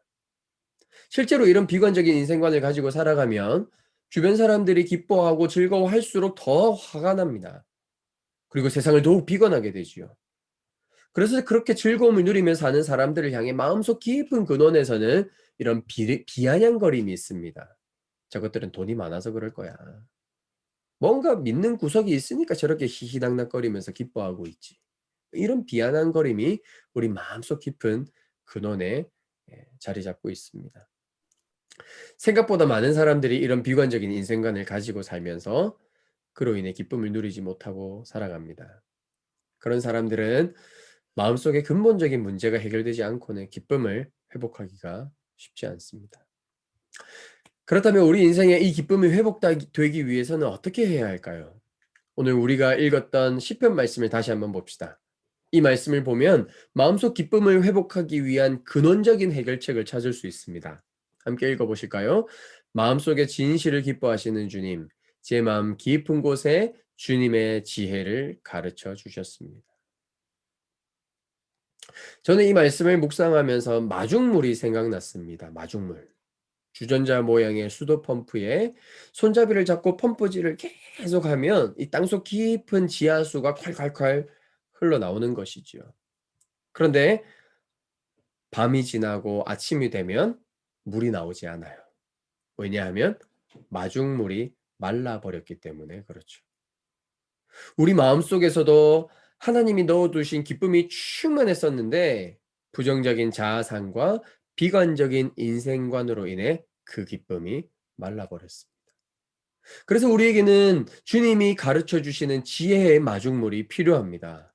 실제로 이런 비관적인 인생관을 가지고 살아가면 주변 사람들이 기뻐하고 즐거워할수록 더 화가 납니다. 그리고 세상을 더욱 비관하게 되지요. 그래서 그렇게 즐거움을 누리며 사는 사람들을 향해 마음속 깊은 근원에서는 이런 비아냥거림이 있습니다. 저것들은 돈이 많아서 그럴 거야. 뭔가 믿는 구석이 있으니까 저렇게 희희닥닥거리면서 기뻐하고 있지. 이런 비아냥거림이 우리 마음속 깊은 근원에 자리 잡고 있습니다. 생각보다 많은 사람들이 이런 비관적인 인생관을 가지고 살면서 그로 인해 기쁨을 누리지 못하고 살아갑니다. 그런 사람들은 마음속에 근본적인 문제가 해결되지 않고는 기쁨을 회복하기가 쉽지 않습니다. 그렇다면 우리 인생에 이 기쁨이 회복되기 위해서는 어떻게 해야 할까요? 오늘 우리가 읽었던 시편 말씀을 다시 한번 봅시다. 이 말씀을 보면 마음속 기쁨을 회복하기 위한 근원적인 해결책을 찾을 수 있습니다. 함께 읽어보실까요? 마음속에 진실을 기뻐하시는 주님, 제 마음 깊은 곳에 주님의 지혜를 가르쳐 주셨습니다. 저는 이 말씀을 묵상하면서 마중물이 생각났습니다. 마중물. 주전자 모양의 수도 펌프에 손잡이를 잡고 펌프질을 계속하면 이 땅속 깊은 지하수가 콸콸콸 흘러나오는 것이지요. 그런데 밤이 지나고 아침이 되면 물이 나오지 않아요. 왜냐하면 마중물이 말라버렸기 때문에 그렇죠. 우리 마음속에서도 하나님이 넣어두신 기쁨이 충만했었는데 부정적인 자아상과 비관적인 인생관으로 인해 그 기쁨이 말라버렸습니다. 그래서 우리에게는 주님이 가르쳐 주시는 지혜의 마중물이 필요합니다.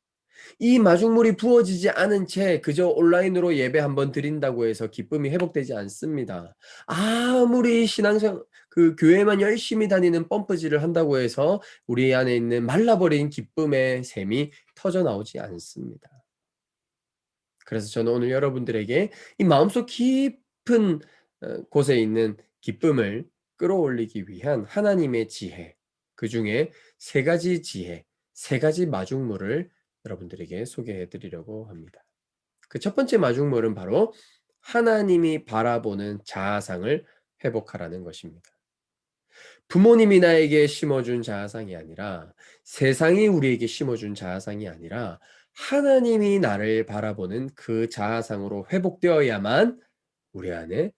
이 마중물이 부어지지 않은 채 그저 온라인으로 예배 한번 드린다고 해서 기쁨이 회복되지 않습니다. 아무리 그 교회만 열심히 다니는 펌프질을 한다고 해서 우리 안에 있는 말라버린 기쁨의 샘이 터져 나오지 않습니다. 그래서 저는 오늘 여러분들에게 이 마음속 깊은 곳에 있는 기쁨을 끌어올리기 위한 하나님의 지혜, 그 중에 세 가지 지혜, 세 가지 마중물을 여러분들에게 소개해 드리려고 합니다. 그 첫 번째 마중물은 바로 하나님이 바라보는 자아상을 회복하라는 것입니다. 부모님이 나에게 심어준 자아상이 아니라 세상이 우리에게 심어준 자아상이 아니라 하나님이 나를 바라보는 그 자아상으로 회복되어야만 우리 안에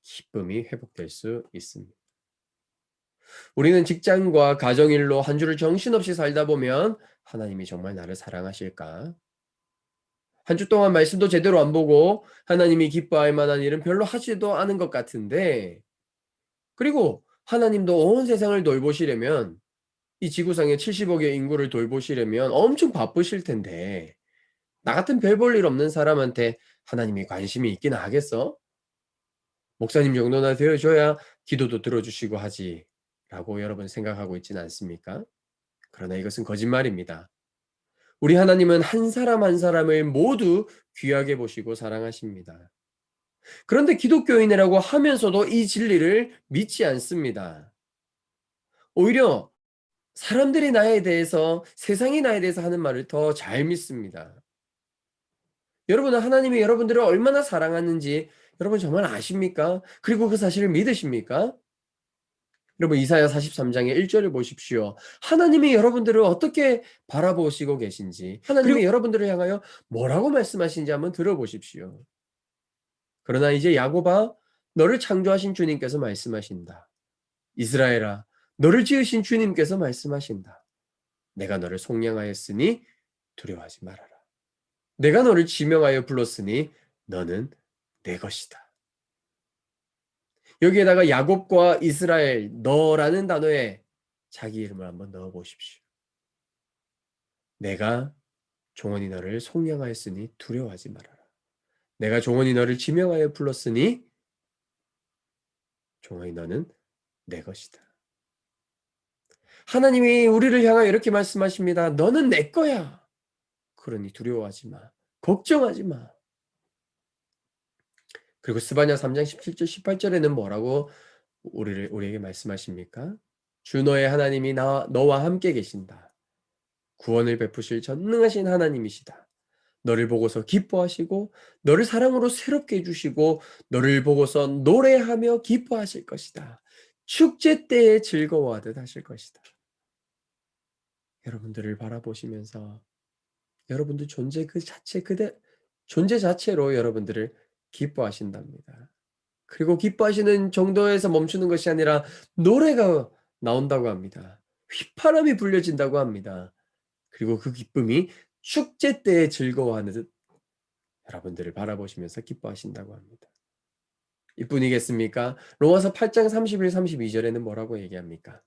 기쁨이 회복될 수 있습니다. 우리는 직장과 가정일로 한 주를 정신없이 살다 보면 하나님이 정말 나를 사랑하실까? 한 주 동안 말씀도 제대로 안 보고 하나님이 기뻐할 만한 일은 별로 하지도 않은 것 같은데, 그리고 하나님도 온 세상을 돌보시려면 이 지구상의 70억의 인구를 돌보시려면 엄청 바쁘실 텐데 나 같은 별 볼 일 없는 사람한테 하나님이 관심이 있긴 하겠어? 목사님 정도나 되어줘야 기도도 들어주시고 하지 라고 여러분 생각하고 있지는 않습니까? 그러나 이것은 거짓말입니다. 우리 하나님은 한 사람 한 사람을 모두 귀하게 보시고 사랑하십니다. 그런데 기독교인이라고 하면서도 이 진리를 믿지 않습니다. 오히려 사람들이 나에 대해서, 세상이 나에 대해서 하는 말을 더 잘 믿습니다. 여러분은 하나님이 여러분들을 얼마나 사랑하는지 여러분 정말 아십니까? 그리고 그 사실을 믿으십니까? 여러분 이사야 43장의 1절을 보십시오. 하나님이 여러분들을 어떻게 바라보시고 계신지, 하나님이 여러분들을 향하여 뭐라고 말씀하시는지 한번 들어보십시오. 그러나 이제 야곱아, 너를 창조하신 주님께서 말씀하신다. 이스라엘아, 너를 지으신 주님께서 말씀하신다. 내가 너를 속량하였으니 두려워하지 말아라. 내가 너를 지명하여 불렀으니 너는 내 것이다. 여기에다가 야곱과 이스라엘, 너라는 단어에 자기 이름을 한번 넣어 보십시오. 내가 종원이 너를 속량하였으니 두려워하지 말아라. 내가 종원이 너를 지명하여 불렀으니 종원이 너는 내 것이다. 하나님이 우리를 향하여 이렇게 말씀하십니다. 너는 내 거야. 그러니 두려워하지 마. 걱정하지 마. 그리고 스바냐 3장 17절 18절에는 뭐라고 우리에게 말씀하십니까? 주 너의 하나님이 너와 함께 계신다. 구원을 베푸실 전능하신 하나님이시다. 너를 보고서 기뻐하시고 너를 사랑으로 새롭게 해주시고 너를 보고서 노래하며 기뻐하실 것이다. 축제 때에 즐거워하듯 하실 것이다. 여러분들을 바라보시면서 여러분들 존재 그 자체 존재 자체로 여러분들을 기뻐하신답니다. 그리고 기뻐하시는 정도에서 멈추는 것이 아니라 노래가 나온다고 합니다. 휘파람이 불려진다고 합니다. 그리고 그 기쁨이 축제 때에 즐거워하는 듯 여러분들을 바라보시면서 기뻐하신다고 합니다. 이뿐이겠습니까? 로마서 8장 31, 32절에는 뭐라고 얘기합니까?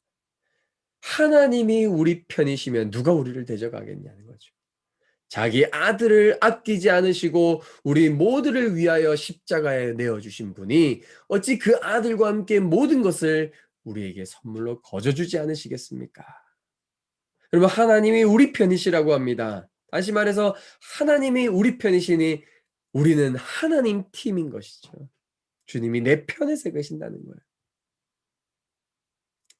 하나님이 우리 편이시면 누가 우리를 대적하겠냐는 거죠. 자기 아들을 아끼지 않으시고 우리 모두를 위하여 십자가에 내어주신 분이 어찌 그 아들과 함께 모든 것을 우리에게 선물로 거저주지 않으시겠습니까? 여러분, 하나님이 우리 편이시라고 합니다. 다시 말해서 하나님이 우리 편이시니 우리는 하나님 팀인 것이죠. 주님이 내 편에 서 계신다는 거예요.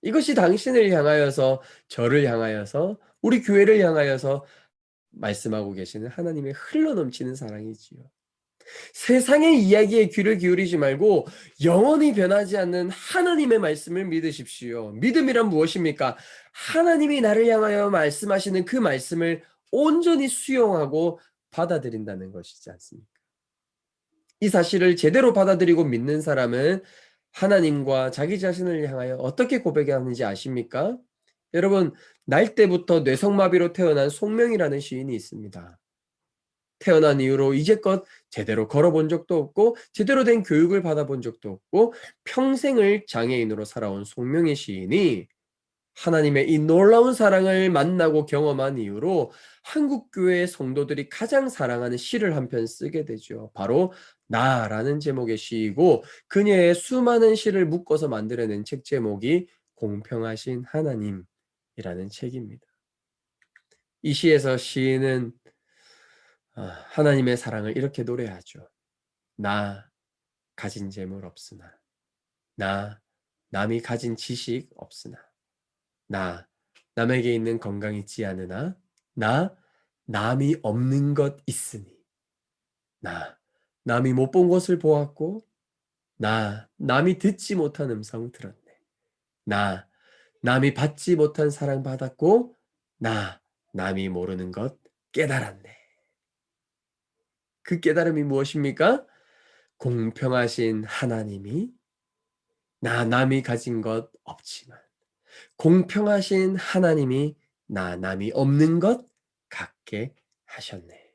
이것이 당신을 향하여서, 저를 향하여서, 우리 교회를 향하여서 말씀하고 계시는 하나님의 흘러넘치는 사랑이지요. 세상의 이야기에 귀를 기울이지 말고 영원히 변하지 않는 하나님의 말씀을 믿으십시오. 믿음이란 무엇입니까? 하나님이 나를 향하여 말씀하시는 그 말씀을 온전히 수용하고 받아들인다는 것이지 않습니까? 이 사실을 제대로 받아들이고 믿는 사람은 하나님과 자기 자신을 향하여 어떻게 고백하는지 아십니까? 여러분, 날 때부터 뇌성마비로 태어난 송명이라는 시인이 있습니다. 태어난 이후로 이제껏 제대로 걸어본 적도 없고 제대로 된 교육을 받아본 적도 없고 평생을 장애인으로 살아온 송명의 시인이 하나님의 이 놀라운 사랑을 만나고 경험한 이후로 한국교회 성도들이 가장 사랑하는 시를 한 편 쓰게 되죠. 바로 나라는 제목의 시이고 그녀의 수많은 시를 묶어서 만들어낸 책 제목이 공평하신 하나님이라는 책입니다. 이 시에서 시인은 하나님의 사랑을 이렇게 노래하죠. 나 가진 재물 없으나, 나 남이 가진 지식 없으나, 나 남에게 있는 건강 있지 않으나, 나 남이 없는 것 있으니, 나 남이 못 본 것을 보았고, 나 남이 듣지 못한 음성 들었네. 나 남이 받지 못한 사랑 받았고, 나 남이 모르는 것 깨달았네. 그 깨달음이 무엇입니까? 공평하신 하나님이 나 남이 가진 것 없지만 공평하신 하나님이 나 남이 없는 것 갖게 하셨네.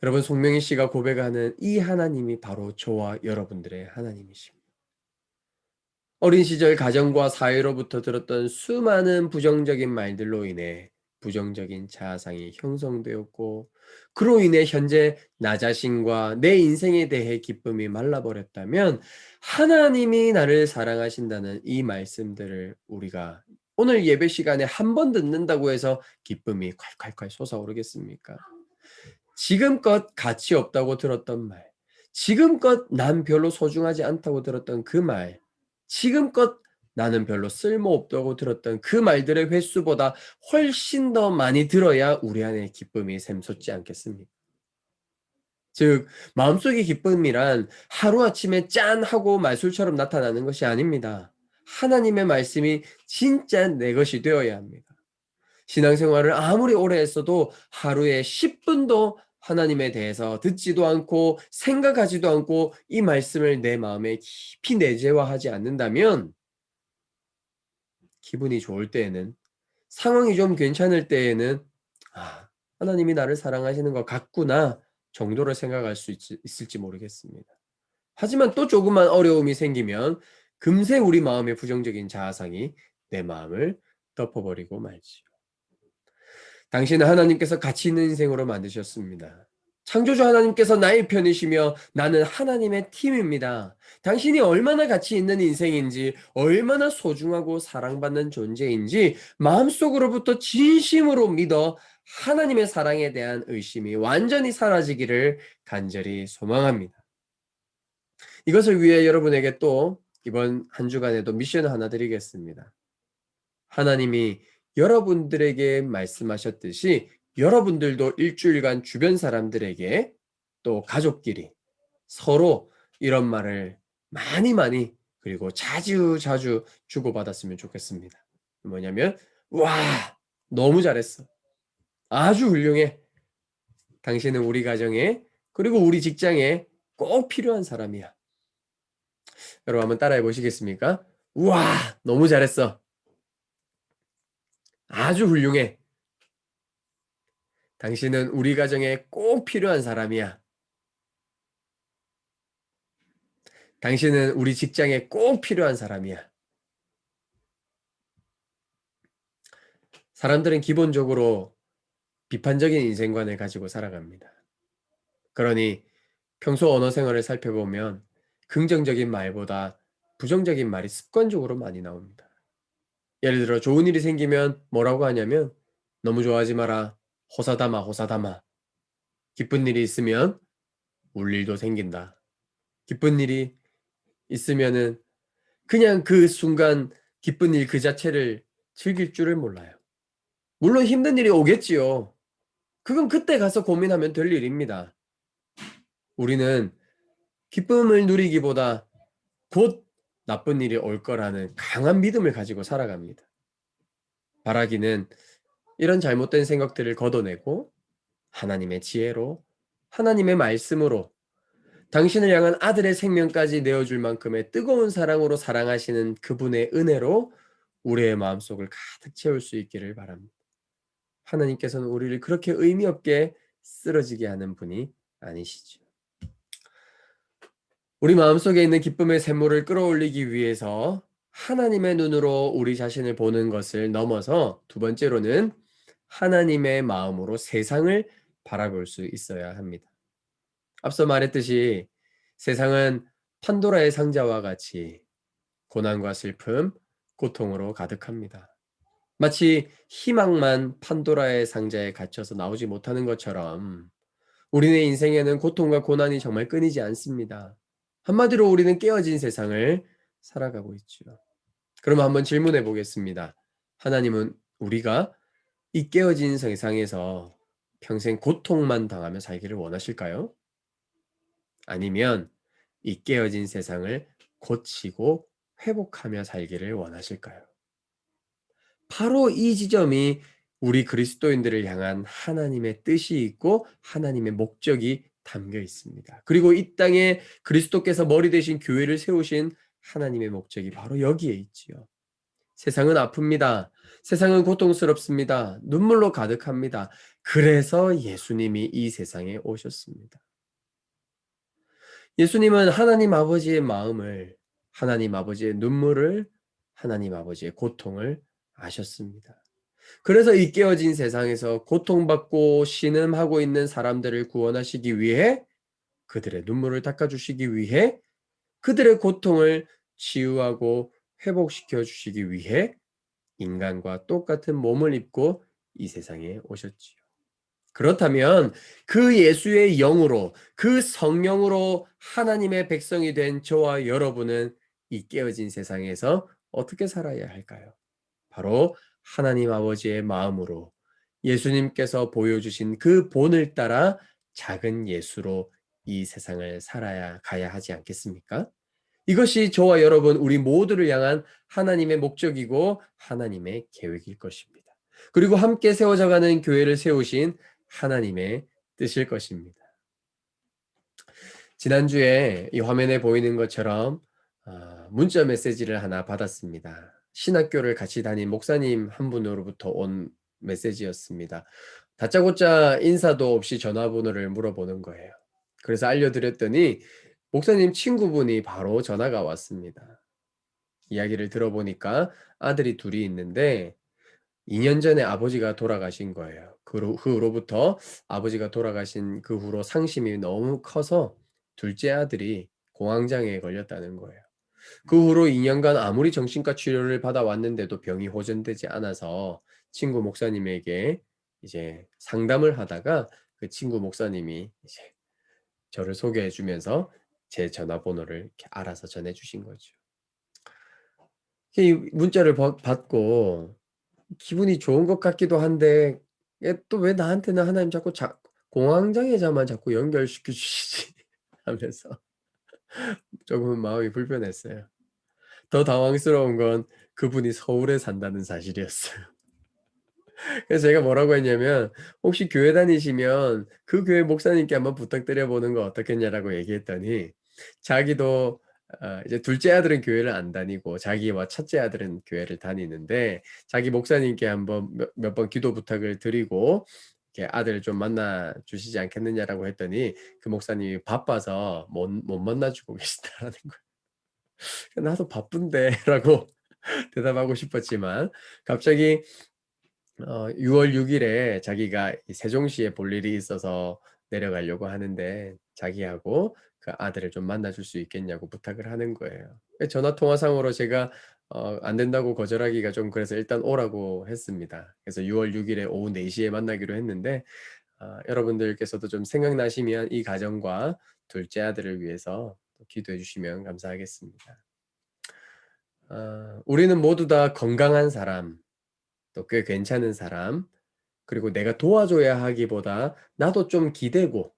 여러분, 송명희 씨가 고백하는 이 하나님이 바로 저와 여러분들의 하나님이십니다. 어린 시절 가정과 사회로부터 들었던 수많은 부정적인 말들로 인해 부정적인 자아상이 형성되었고 그로 인해 현재 나 자신과 내 인생에 대해 기쁨이 말라버렸다면 하나님이 나를 사랑하신다는 이 말씀들을 우리가 오늘 예배 시간에 한 번 듣는다고 해서 기쁨이 콸콸콸 솟아오르겠습니까? 지금껏 가치 없다고 들었던 말, 지금껏 난 별로 소중하지 않다고 들었던 그 말, 지금껏 나는 별로 쓸모없다고 들었던 그 말들의 횟수보다 훨씬 더 많이 들어야 우리 안에 기쁨이 샘솟지 않겠습니까? 즉, 마음속의 기쁨이란 하루아침에 짠 하고 말술처럼 나타나는 것이 아닙니다. 하나님의 말씀이 진짜 내 것이 되어야 합니다. 신앙생활을 아무리 오래 했어도 하루에 10분도 하나님에 대해서 듣지도 않고 생각하지도 않고 이 말씀을 내 마음에 깊이 내재화하지 않는다면 기분이 좋을 때에는 상황이 좀 괜찮을 때에는 하나님이 나를 사랑하시는 것 같구나 정도로 생각할 수 있을지 모르겠습니다. 하지만 또 조그만 어려움이 생기면 금세 우리 마음의 부정적인 자아상이 내 마음을 덮어버리고 말지요. 당신은 하나님께서 가치 있는 인생으로 만드셨습니다. 창조주 하나님께서 나의 편이시며 나는 하나님의 팀입니다. 당신이 얼마나 가치 있는 인생인지, 얼마나 소중하고 사랑받는 존재인지 마음속으로부터 진심으로 믿어 하나님의 사랑에 대한 의심이 완전히 사라지기를 간절히 소망합니다. 이것을 위해 여러분에게 또 이번 한 주간에도 미션을 하나 드리겠습니다. 하나님이 여러분들에게 말씀하셨듯이 여러분들도 일주일간 주변 사람들에게 또 가족끼리 서로 이런 말을 많이 많이 그리고 자주 자주 주고받았으면 좋겠습니다. 뭐냐면 "와 너무 잘했어. 아주 훌륭해. 당신은 우리 가정에 그리고 우리 직장에 꼭 필요한 사람이야." 여러분 한번 따라해 보시겠습니까? "우와 너무 잘했어. 아주 훌륭해. 당신은 우리 가정에 꼭 필요한 사람이야. 당신은 우리 직장에 꼭 필요한 사람이야." 사람들은 기본적으로 비판적인 인생관을 가지고 살아갑니다. 그러니 평소 언어 생활을 살펴보면 긍정적인 말보다 부정적인 말이 습관적으로 많이 나옵니다. 예를 들어 좋은 일이 생기면 뭐라고 하냐면 "너무 좋아하지 마라. 호사다마, 호사다마." 기쁜 일이 있으면 "울 일도 생긴다." 기쁜 일이 있으면은 그냥 그 순간 기쁜 일 그 자체를 즐길 줄을 몰라요. 물론 힘든 일이 오겠지요. 그건 그때 가서 고민하면 될 일입니다. 우리는 기쁨을 누리기보다 곧 나쁜 일이 올 거라는 강한 믿음을 가지고 살아갑니다. 바라기는 이런 잘못된 생각들을 걷어내고 하나님의 지혜로, 하나님의 말씀으로 당신을 향한 아들의 생명까지 내어줄 만큼의 뜨거운 사랑으로 사랑하시는 그분의 은혜로 우리의 마음속을 가득 채울 수 있기를 바랍니다. 하나님께서는 우리를 그렇게 의미 없게 쓰러지게 하는 분이 아니시죠. 우리 마음속에 있는 기쁨의 샘물을 끌어올리기 위해서 하나님의 눈으로 우리 자신을 보는 것을 넘어서 두 번째로는 하나님의 마음으로 세상을 바라볼 수 있어야 합니다. 앞서 말했듯이 세상은 판도라의 상자와 같이 고난과 슬픔, 고통으로 가득합니다. 마치 희망만 판도라의 상자에 갇혀서 나오지 못하는 것처럼 우리네 인생에는 고통과 고난이 정말 끊이지 않습니다. 한마디로 우리는 깨어진 세상을 살아가고 있죠. 그럼 한번 질문해 보겠습니다. 하나님은 우리가 이 깨어진 세상에서 평생 고통만 당하며 살기를 원하실까요? 아니면 이 깨어진 세상을 고치고 회복하며 살기를 원하실까요? 바로 이 지점이 우리 그리스도인들을 향한 하나님의 뜻이 있고 하나님의 목적이 담겨 있습니다. 그리고 이 땅에 그리스도께서 머리 대신 교회를 세우신 하나님의 목적이 바로 여기에 있지요. 세상은 아픕니다. 세상은 고통스럽습니다. 눈물로 가득합니다. 그래서 예수님이 이 세상에 오셨습니다. 예수님은 하나님 아버지의 마음을, 하나님 아버지의 눈물을, 하나님 아버지의 고통을 아셨습니다. 그래서 이 깨어진 세상에서 고통받고 신음하고 있는 사람들을 구원하시기 위해 그들의 눈물을 닦아주시기 위해 그들의 고통을 치유하고 회복시켜 주시기 위해 인간과 똑같은 몸을 입고 이 세상에 오셨지요. 그렇다면 그 예수의 영으로 그 성령으로 하나님의 백성이 된 저와 여러분은 이 깨어진 세상에서 어떻게 살아야 할까요? 바로 하나님 아버지의 마음으로 예수님께서 보여주신 그 본을 따라 작은 예수로 이 세상을 살아야 가야 하지 않겠습니까? 이것이 저와 여러분 우리 모두를 향한 하나님의 목적이고 하나님의 계획일 것입니다. 그리고 함께 세워져가는 교회를 세우신 하나님의 뜻일 것입니다. 지난주에 이 화면에 보이는 것처럼 문자 메시지를 하나 받았습니다. 신학교를 같이 다닌 목사님 한 분으로부터 온 메시지였습니다. 다짜고짜 인사도 없이 전화번호를 물어보는 거예요. 그래서 알려드렸더니 목사님 친구분이 바로 전화가 왔습니다. 이야기를 들어보니까 아들이 둘이 있는데 2년 전에 아버지가 돌아가신 거예요. 그 후로부터 아버지가 돌아가신 그 후로 상심이 너무 커서 둘째 아들이 공황장애에 걸렸다는 거예요. 그 후로 2년간 아무리 정신과 치료를 받아왔는데도 병이 호전되지 않아서 친구 목사님에게 이제 상담을 하다가 그 친구 목사님이 이제 저를 소개해 주면서 제 전화번호를 이렇게 알아서 전해 주신 거죠. 이 문자를 받고 기분이 좋은 것 같기도 한데 또 왜 나한테는 하나님 자꾸 공황장애자만 자꾸 연결시켜 주시지 하면서 조금은 마음이 불편했어요. 더 당황스러운 건 그분이 서울에 산다는 사실이었어요. 그래서 제가 뭐라고 했냐면 "혹시 교회 다니시면 그 교회 목사님께 한번 부탁드려 보는 거 어떻겠냐."라고 얘기했더니 자기도 이제 둘째 아들은 교회를 안 다니고 자기와 첫째 아들은 교회를 다니는데 자기 목사님께 한번 몇 번 기도 부탁을 드리고 이렇게 "아들을 좀 만나 주시지 않겠느냐."라고 했더니 그 목사님이 바빠서 못 만나 주고 계시다라는 거예요. "나도 바쁜데."라고 대답하고 싶었지만 갑자기 6월 6 일에 자기가 이 세종시에 볼 일이 있어서 내려가려고 하는데 자기하고 그 아들을 좀 만나 줄 수 있겠냐고 부탁을 하는 거예요. 전화 통화상으로 제가 안 된다고 거절하기가 좀 그래서 일단 오라고 했습니다. 그래서 6월 6 일에 오후 4 시에 만나기로 했는데 여러분들께서도 좀 생각나시면 이 가정과 둘째 아들을 위해서 또 기도해 주시면 감사하겠습니다. 우리는 모두 다 건강한 사람, 또 꽤 괜찮은 사람, 그리고 내가 도와줘야 하기보다 나도 좀 기대고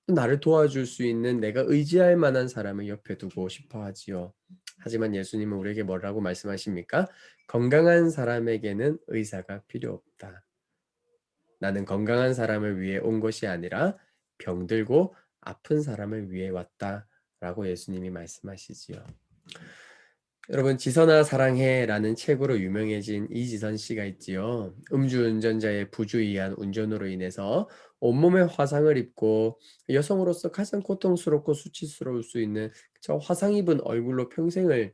또 나를 도와줄 수 있는 내가 의지할 만한 사람을 옆에 두고 싶어 하지요. 하지만 예수님은 우리에게 뭐라고 말씀하십니까? 건강한 사람에게는 의사가 필요 없다. 나는 건강한 사람을 위해 온 것이 아니라 병들고 아픈 사람을 위해 왔다라고 예수님이 말씀하시지요. 여러분 지선아 사랑해라는 책으로 유명해진 이지선 씨가 있지요. 음주운전자의 부주의한 운전으로 인해서 온몸에 화상을 입고 여성으로서 가장 고통스럽고 수치스러울 수 있는 저 화상 입은 얼굴로 평생을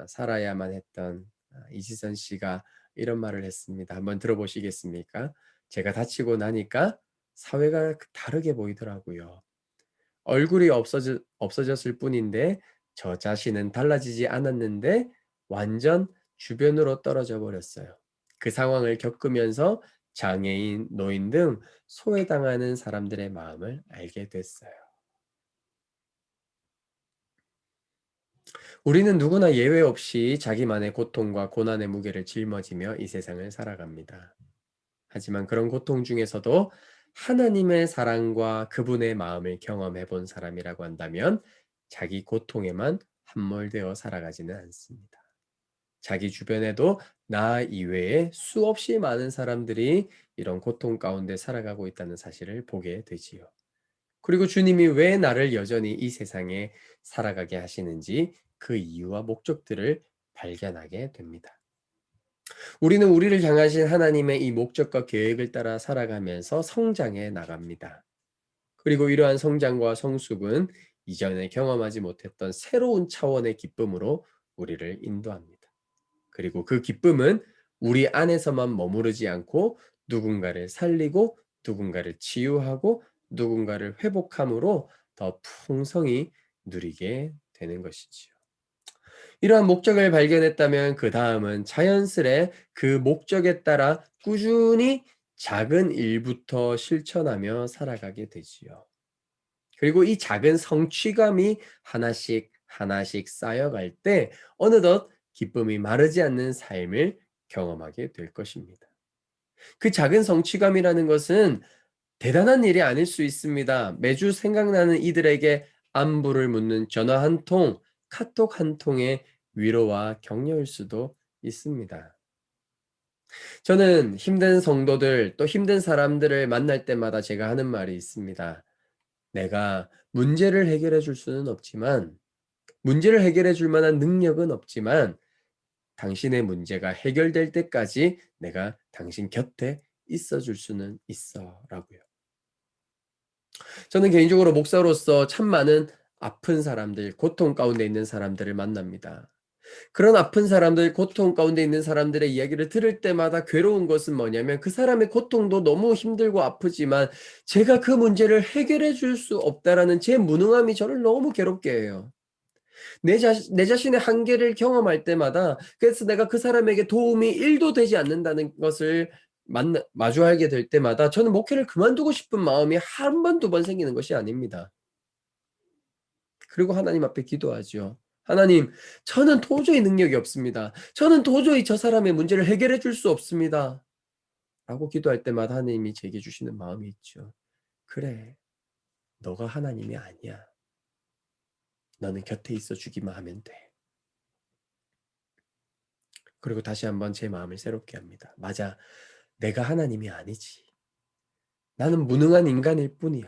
살아야만 했던 이지선 씨가 이런 말을 했습니다. 한번 들어보시겠습니까? 제가 다치고 나니까 사회가 다르게 보이더라고요. 얼굴이 없어졌을 뿐인데 저 자신은 달라지지 않았는데 완전 주변으로 떨어져 버렸어요. 그 상황을 겪으면서 장애인, 노인 등 소외당하는 사람들의 마음을 알게 됐어요. 우리는 누구나 예외 없이 자기만의 고통과 고난의 무게를 짊어지며 이 세상을 살아갑니다. 하지만 그런 고통 중에서도 하나님의 사랑과 그분의 마음을 경험해 본 사람이라고 한다면 자기 고통에만 함몰되어 살아가지는 않습니다. 자기 주변에도 나 이외에 수없이 많은 사람들이 이런 고통 가운데 살아가고 있다는 사실을 보게 되지요. 그리고 주님이 왜 나를 여전히 이 세상에 살아가게 하시는지 그 이유와 목적들을 발견하게 됩니다. 우리는 우리를 향하신 하나님의 이 목적과 계획을 따라 살아가면서 성장해 나갑니다. 그리고 이러한 성장과 성숙은 이전에 경험하지 못했던 새로운 차원의 기쁨으로 우리를 인도합니다. 그리고 그 기쁨은 우리 안에서만 머무르지 않고 누군가를 살리고 누군가를 치유하고 누군가를 회복함으로 더 풍성히 누리게 되는 것이지요. 이러한 목적을 발견했다면 그 다음은 자연스레 그 목적에 따라 꾸준히 작은 일부터 실천하며 살아가게 되지요. 그리고 이 작은 성취감이 하나씩 하나씩 쌓여갈 때 어느덧 기쁨이 마르지 않는 삶을 경험하게 될 것입니다. 그 작은 성취감이라는 것은 대단한 일이 아닐 수 있습니다. 매주 생각나는 이들에게 안부를 묻는 전화 한 통, 카톡 한 통의 위로와 격려일 수도 있습니다. 저는 힘든 성도들, 또 힘든 사람들을 만날 때마다 제가 하는 말이 있습니다. 내가 문제를 해결해 줄 수는 없지만, 문제를 해결해 줄 만한 능력은 없지만, 당신의 문제가 해결될 때까지 내가 당신 곁에 있어 줄 수는 있어 라고요. 저는 개인적으로 목사로서 참 많은 아픈 사람들, 고통 가운데 있는 사람들을 만납니다. 그런 아픈 사람들, 고통 가운데 있는 사람들의 이야기를 들을 때마다 괴로운 것은 뭐냐면 그 사람의 고통도 너무 힘들고 아프지만 제가 그 문제를 해결해 줄 수 없다라는 제 무능함이 저를 너무 괴롭게 해요. 내 자신의 한계를 경험할 때마다 그래서 내가 그 사람에게 도움이 1도 되지 않는다는 것을 마주하게 될 때마다 저는 목회를 그만두고 싶은 마음이 한 번, 두 번 생기는 것이 아닙니다. 그리고 하나님 앞에 기도하죠. 하나님, 저는 도저히 능력이 없습니다. 저는 도저히 저 사람의 문제를 해결해 줄 수 없습니다. 라고 기도할 때마다 하나님이 제게 주시는 마음이 있죠. 그래, 너가 하나님이 아니야. 너는 곁에 있어 주기만 하면 돼. 그리고 다시 한번 제 마음을 새롭게 합니다. 맞아, 내가 하나님이 아니지. 나는 무능한 인간일 뿐이야.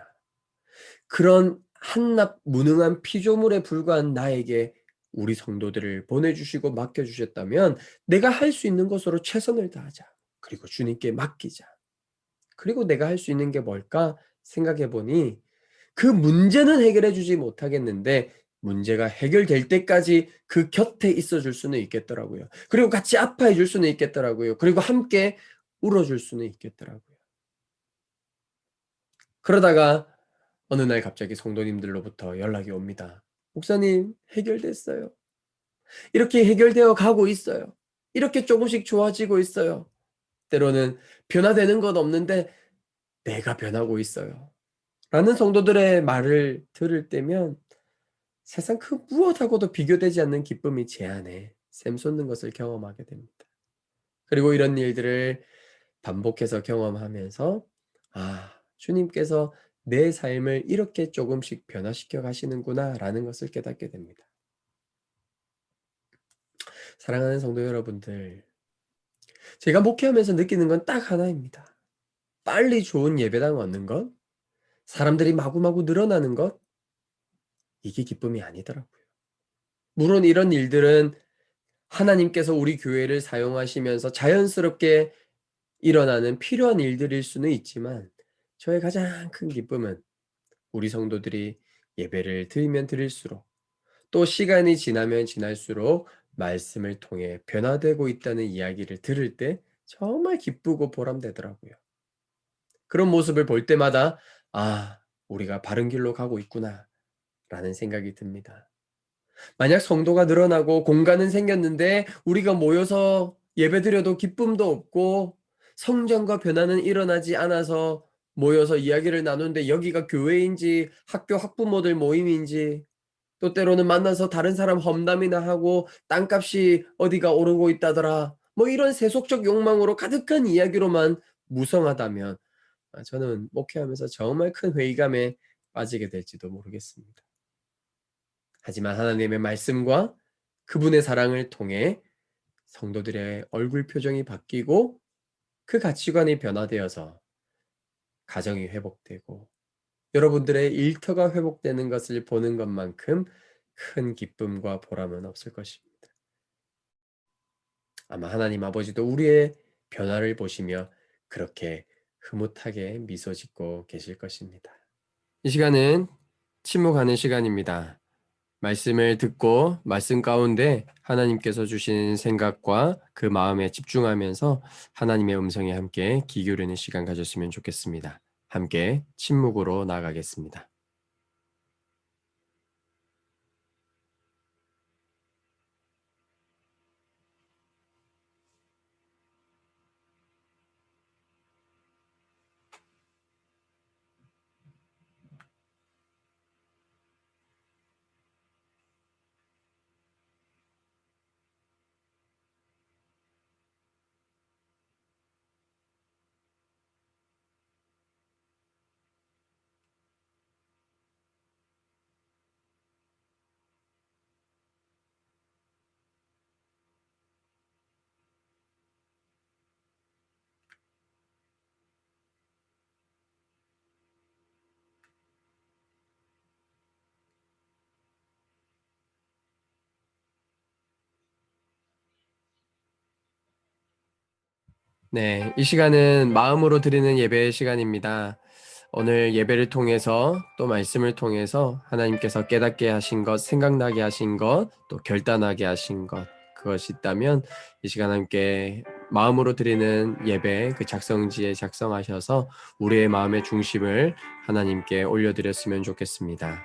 그런 한낱 무능한 피조물에 불과한 나에게 우리 성도들을 보내주시고 맡겨주셨다면 내가 할 수 있는 것으로 최선을 다하자. 그리고 주님께 맡기자. 그리고 내가 할 수 있는 게 뭘까 생각해 보니 그 문제는 해결해 주지 못하겠는데 문제가 해결될 때까지 그 곁에 있어 줄 수는 있겠더라고요. 그리고 같이 아파해 줄 수는 있겠더라고요. 그리고 함께 울어줄 수는 있겠더라고요. 그러다가 어느 날 갑자기 성도님들로부터 연락이 옵니다. 목사님, 해결됐어요. 이렇게 해결되어 가고 있어요. 이렇게 조금씩 좋아지고 있어요. 때로는 변화되는 것 없는데 내가 변하고 있어요. 라는 성도들의 말을 들을 때면 세상 그 무엇하고도 비교되지 않는 기쁨이 제 안에 샘솟는 것을 경험하게 됩니다. 그리고 이런 일들을 반복해서 경험하면서 주님께서 내 삶을 이렇게 조금씩 변화시켜 가시는구나라는 것을 깨닫게 됩니다. 사랑하는 성도 여러분들, 제가 목회하면서 느끼는 건 딱 하나입니다. 빨리 좋은 예배당 얻는 것, 사람들이 마구마구 늘어나는 것, 이게 기쁨이 아니더라고요. 물론 이런 일들은 하나님께서 우리 교회를 사용하시면서 자연스럽게 일어나는 필요한 일들일 수는 있지만 저의 가장 큰 기쁨은 우리 성도들이 예배를 드리면 드릴수록 또 시간이 지나면 지날수록 말씀을 통해 변화되고 있다는 이야기를 들을 때 정말 기쁘고 보람되더라고요. 그런 모습을 볼 때마다 우리가 바른 길로 가고 있구나라는 생각이 듭니다. 만약 성도가 늘어나고 공간은 생겼는데 우리가 모여서 예배드려도 기쁨도 없고 성장과 변화는 일어나지 않아서 모여서 이야기를 나누는데 여기가 교회인지 학교 학부모들 모임인지 또 때로는 만나서 다른 사람 험담이나 하고 땅값이 어디가 오르고 있다더라 뭐 이런 세속적 욕망으로 가득한 이야기로만 무성하다면 저는 목회하면서 정말 큰 회의감에 빠지게 될지도 모르겠습니다. 하지만 하나님의 말씀과 그분의 사랑을 통해 성도들의 얼굴 표정이 바뀌고 그 가치관이 변화되어서 가정이 회복되고 여러분들의 일터가 회복되는 것을 보는 것만큼 큰 기쁨과 보람은 없을 것입니다. 아마 하나님 아버지도 우리의 변화를 보시며 그렇게 흐뭇하게 미소 짓고 계실 것입니다. 이 시간은 침묵하는 시간입니다. 말씀을 듣고 말씀 가운데 하나님께서 주신 생각과 그 마음에 집중하면서 하나님의 음성에 함께 귀 기울이는 시간 가졌으면 좋겠습니다. 함께 침묵으로 나아가겠습니다. 네, 이 시간은 마음으로 드리는 예배의 시간입니다. 오늘 예배를 통해서 또 말씀을 통해서 하나님께서 깨닫게 하신 것, 생각나게 하신 것, 또 결단하게 하신 것, 그것이 있다면 이 시간 함께 마음으로 드리는 예배 그 작성지에 작성하셔서 우리의 마음의 중심을 하나님께 올려드렸으면 좋겠습니다.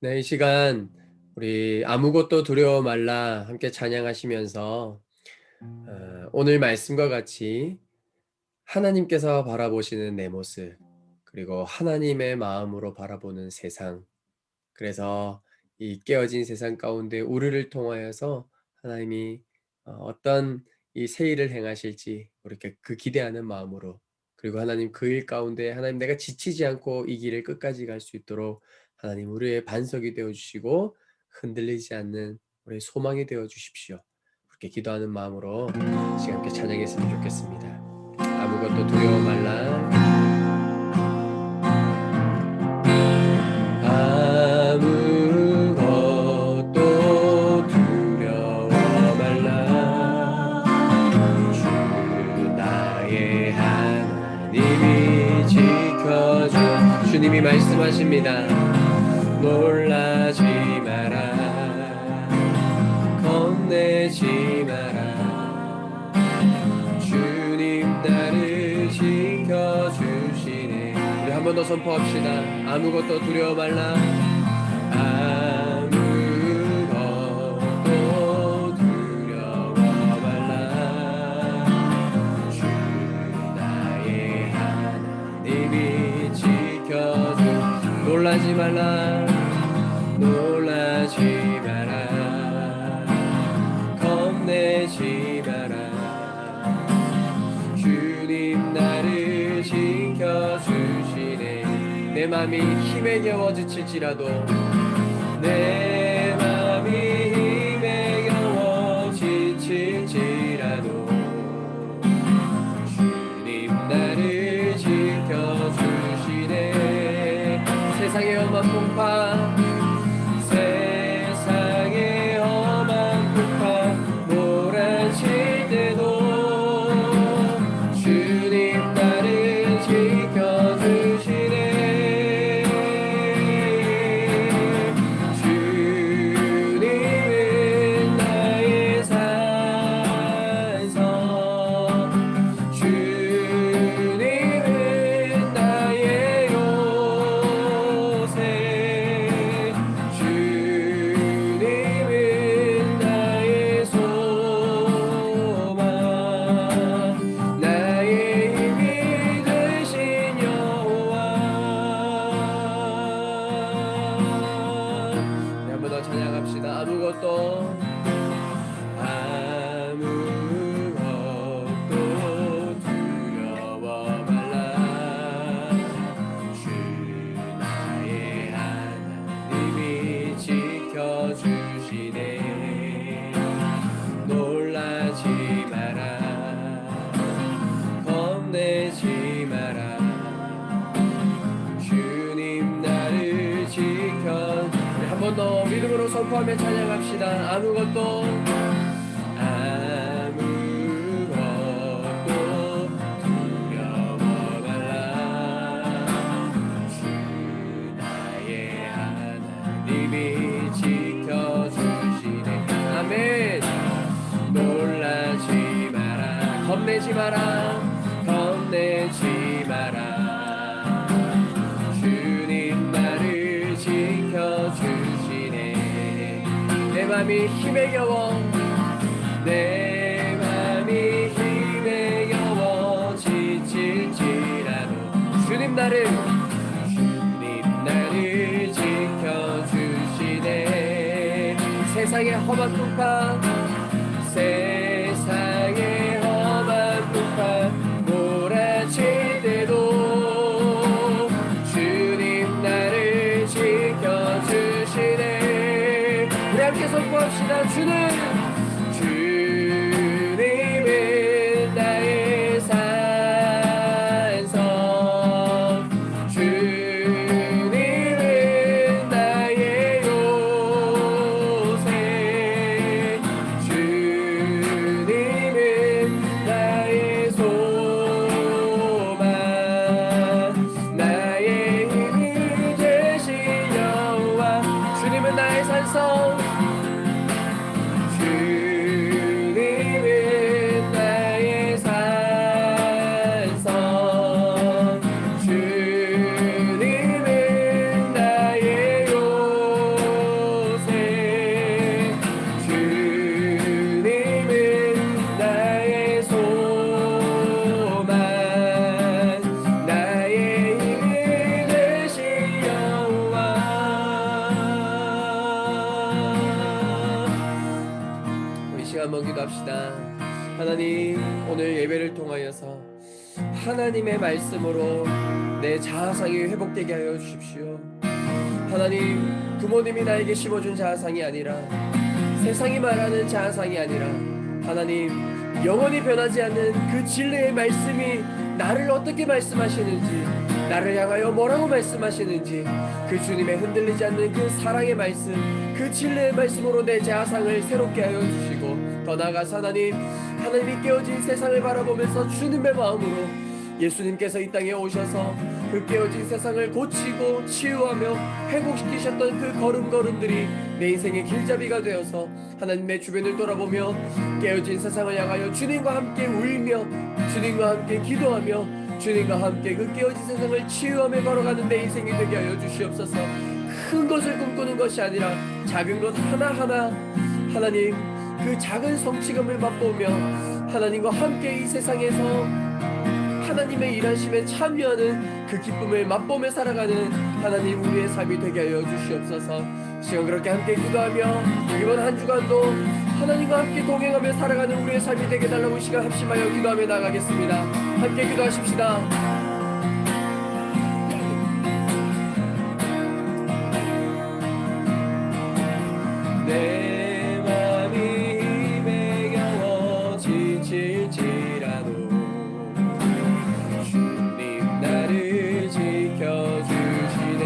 네, 이 시간 우리 아무것도 두려워 말라 함께 찬양하시면서 오늘 말씀과 같이 하나님께서 바라보시는 내 모습, 그리고 하나님의 마음으로 바라보는 세상, 그래서 이 깨어진 세상 가운데 우리를 통하여서 하나님이 어떤 이 새 일을 행하실지 이렇게 그 기대하는 마음으로, 그리고 하나님 그 일 가운데 하나님 내가 지치지 않고 이 길을 끝까지 갈 수 있도록 하나님 우리의 반석이 되어 주시고 흔들리지 않는 우리의 소망이 되어 주십시오. 그렇게 기도하는 마음으로 시간 함께 찬양했으면 좋겠습니다. 아무것도 두려워 말라. 아무것도 두려워 말라. 주 나의 하나님이 지켜줘. 주님이 말씀하십니다. 놀라지 마라. 겁내지 마라. 주님 나를 지켜주시네. 우리 한 번 더 선포합시다. 아무것도 두려워 말라. 아무것도 두려워 말라. 주 나의 하나님이 지켜주. 놀라지 말라. 놀라지 마라. 겁내지 마라. 주님 나를 지켜주시네. 내 맘이 힘에 겨워 지칠지라도, 내 맘이 힘에 겨워 지칠지라도 주님 나를 지켜주시네. 세상의 험한 풍파, 세상의 험한 풍파 몰아칠 때도 주님 나를 지켜주시네. 주님은 나의 산성, 주님은 나의 요새, 주님은 나의 소망, 나의 힘이 되신 여호와. 네, 한번 더 찬양합시다. 아무것도 두려워 말라. 주 나의 하나님이 지켜주시네. 놀라지 마라. 겁내지 마라. 주님 나를 지켜. 한 번 더 믿음으로 선포하며 찬양합시다. 아무것도 두려워 말라. 주 나의 하나님이 지켜주시네. 아멘. 놀라지 마라. 겁내지 마라. 겁내지 마라. 주님 나를 지켜주시네. 내 맘이 힘에 겨워, 내 맘이 힘에 겨워 지칠지라도 주님 나를 지켜주시네. 세상의 험한 풍파, 세상의 험한 풍파 몰아칠 때도 주님 나를 지켜주시네. 우리 함께 선포합시다. 주님은 나의 산성, 주님은 나의 요새, 주님은 나의 소망, 나의 힘이 되신 여호와. 주님은 나의 산성, 주님은 하나님, 오늘 예배를 통하여서 하나님의 말씀으로 내 자아상이 회복되게 하여 주십시오. 하나님, 부모님이 나에게 심어준 자아상이 아니라, 세상이 말하는 자아상이 아니라, 하나님, 영원히 변하지 않는 그 진리의 말씀이 나를 어떻게 말씀하시는지, 나를 향하여 뭐라고 말씀하시는지, 그 주님의 흔들리지 않는 그 사랑의 말씀, 그 진리의 말씀으로 내 자아상을 새롭게 하여 주시고, 더 나아가서 하나님이 깨어진 세상을 바라보면서 주님의 마음으로 예수님께서 이 땅에 오셔서 그 깨어진 세상을 고치고 치유하며 회복시키셨던 그 걸음걸음들이 내 인생의 길잡이가 되어서 하나님 내 주변을 돌아보며 깨어진 세상을 향하여 주님과 함께 울며 주님과 함께 기도하며 주님과 함께 그 깨어진 세상을 치유하며 걸어가는 내 인생이 되게 하여 주시옵소서. 큰 것을 꿈꾸는 것이 아니라 작은 것 하나하나 하나님 그 작은 성취감을 맛보며 하나님과 함께 이 세상에서 하나님의 일하심에 참여하는 그 기쁨을 맛보며 살아가는 하나님 우리의 삶이 되게 하여 주시옵소서. 시간 그렇게 함께 기도하며 이번 한 주간도 하나님과 함께 동행하며 살아가는 우리의 삶이 되게 달라고 시간 합심하여 기도하며 나가겠습니다. 함께 기도하십시다. 내 맘이 힘에 겨워 지칠지라도 주님 나를 지켜주시네.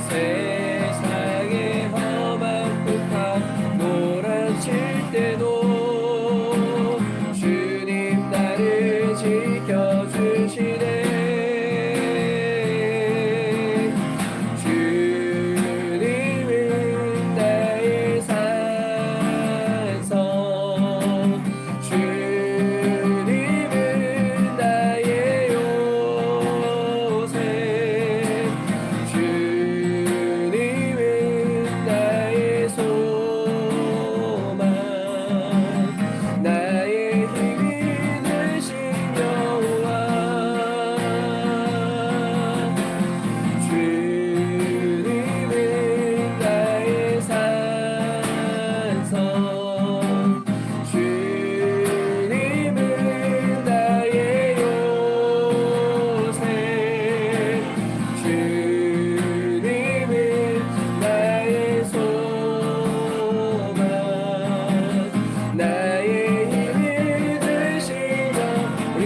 세상의 험한 굴판 노란칠 때도 주님 나를 지켜주시네.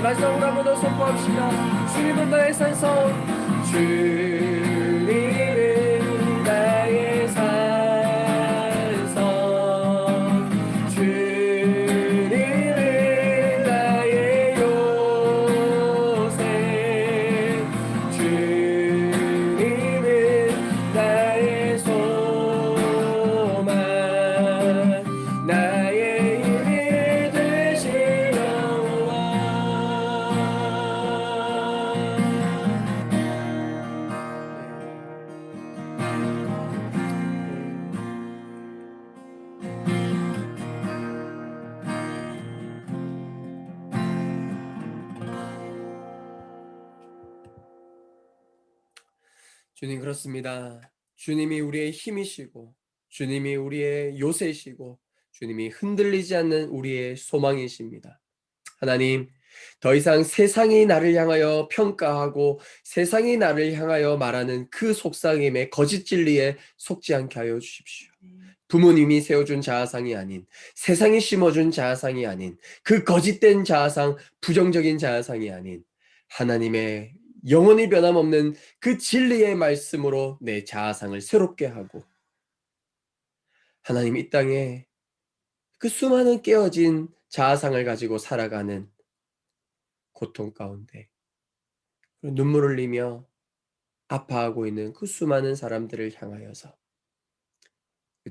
말씀으로 한번 더 선포합시다. 주님은 나의 산성, 주님은 나의 산성, 주님은 나의 요새, 주님은 나의 소망, 나의 힘이 되신 여호와. 주님 그렇습니다. 주님이 우리의 힘이시고 주님이 우리의 요새이시고 주님이 흔들리지 않는 우리의 소망이십니다. 하나님, 더 이상 세상이 나를 향하여 평가하고 세상이 나를 향하여 말하는 그 속삭임의 거짓 진리에 속지 않게 하여 주십시오. 부모님이 세워준 자아상이 아닌, 세상이 심어준 자아상이 아닌, 그 거짓된 자아상, 부정적인 자아상이 아닌 하나님의 영원히 변함없는 그 진리의 말씀으로 내 자아상을 새롭게 하고, 하나님 이 땅에 그 수많은 깨어진 자아상을 가지고 살아가는 고통 가운데 눈물을 흘리며 아파하고 있는 그 수많은 사람들을 향하여서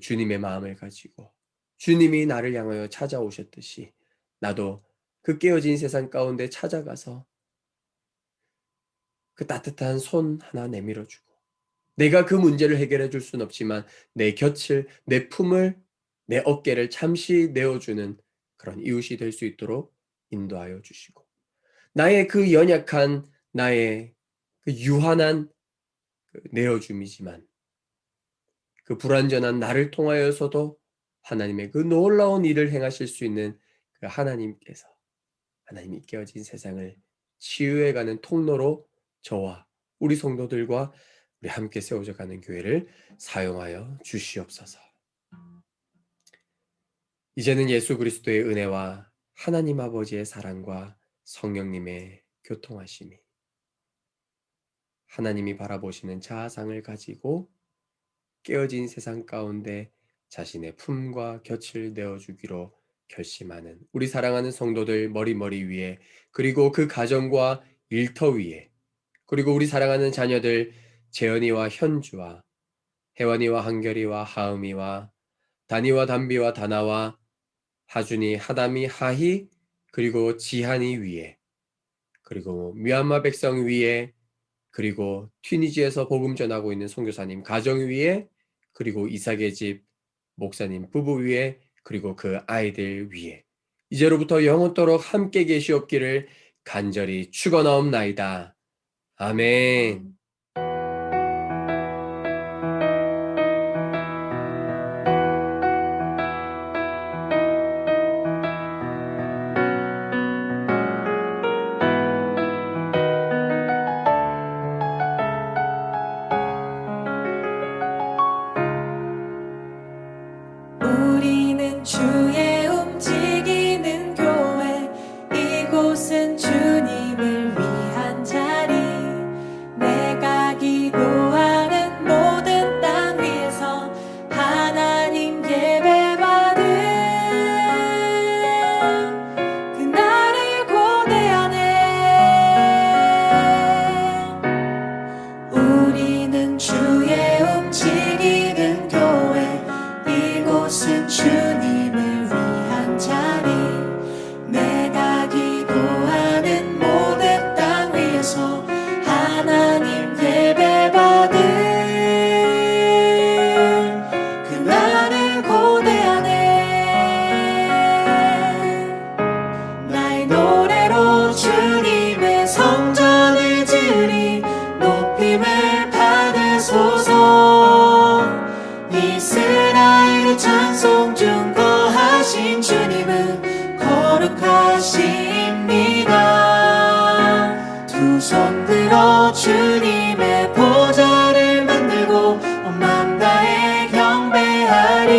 주님의 마음을 가지고 주님이 나를 향하여 찾아오셨듯이 나도 그 깨어진 세상 가운데 찾아가서 그 따뜻한 손 하나 내밀어주고, 내가 그 문제를 해결해 줄 수는 없지만 내 곁을, 내 품을, 내 어깨를 잠시 내어주는 그런 이웃이 될 수 있도록 인도하여 주시고, 나의 그 연약한, 나의 그 유한한 내어줌이지만 그 불완전한 나를 통하여서도 하나님의 그 놀라운 일을 행하실 수 있는 그 하나님께서 하나님이 깨어진 세상을 치유해가는 통로로 저와 우리 성도들과 우리 함께 세워져 가는 교회를 사용하여 주시옵소서. 이제는 예수 그리스도의 은혜와 하나님 아버지의 사랑과 성령님의 교통하심이 하나님이 바라보시는 자아상을 가지고 깨어진 세상 가운데 자신의 품과 곁을 내어주기로 결심하는 우리 사랑하는 성도들 머리머리 위에, 그리고 그 가정과 일터 위에, 그리고 우리 사랑하는 자녀들 재현이와 현주와 혜원이와 한결이와 하음이와 다니와 담비와 다나와 하준이, 하담이, 하희, 그리고 지한이 위에, 그리고 미얀마 백성 위에, 그리고 튀니지에서 복음 전하고 있는 선교사님 가정 위에, 그리고 이삭의 집 목사님 부부 위에, 그리고 그 아이들 위에 이제로부터 영원토록 함께 계시옵기를 간절히 축원하옵나이다. 아멘. 우리는 주의 움직이는 교회, 이곳은 주님을 위한 자리. 내가 기도하는 모든 땅 위에서 하나님 예배받은 그날을 고대하네. 우리는 주의 움직이는 교회, 이곳은 주님을 위한 자리. 내가 기도하는 모든 땅 위에서 하나님 예배받은 그날을 고대하네. 나의 노래로 주님의 성전을 지으리. 높임을 받으소서. 이스라엘의 찬송 중 거하신 주님은 거룩하십니다. 두 손 들어 주님의 보좌를 만들고 온 맘 다해 경배하리.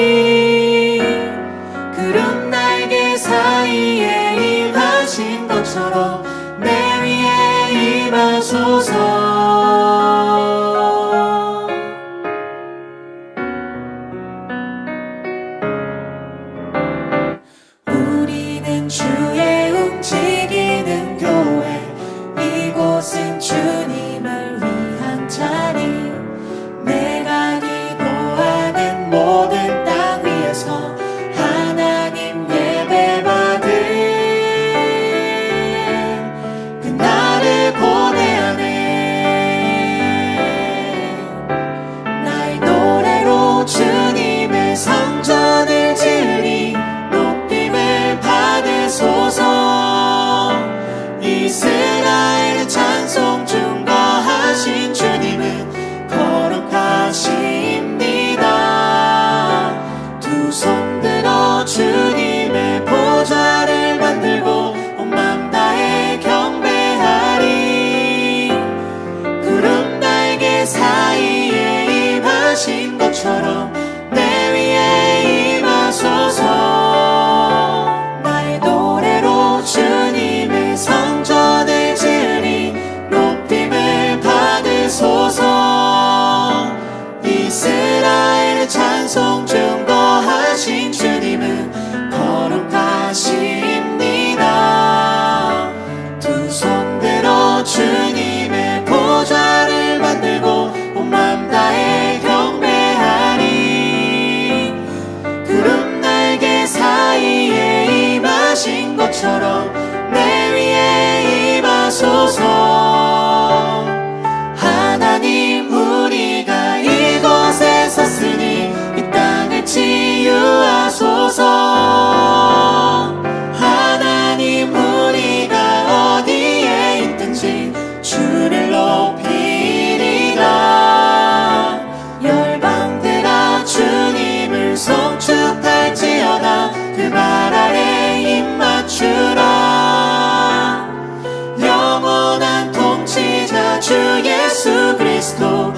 구름 날개 사이에 임하신 것처럼 내 위에 임하소서. 우리는 주의 움직이는 교회, 이곳은 주님을 위한 자리. 내가 기도하는 모든 땅 위에서 하나님 예배받은 그날을 고대하네. 나의 노래로 주님의 성전을 지으리. 높임을 받으소서. 이스라엘의 찬송 중 거하신 주님은 거룩하십니다. 두 손 들어 주님의 보좌를 만들고 온 맘 다해 경배하리. 구름 날개 사이에 임하신 것처럼 내 위에 임하소서. 나의 노래로 주님의 성전을 지으리. 높임을 받으소서. 이스라엘의 찬송 중 거하신 주님은 거룩하십니다. 두 손 들어 주님의 보좌를 만들고 온 맘 다해 경배하리. 구름 날개 사이에 임하신 것처럼 내 위에 임하소서. 하나님, 우리가 이곳에 섰으니 이 땅을 치유하소서. 그리스도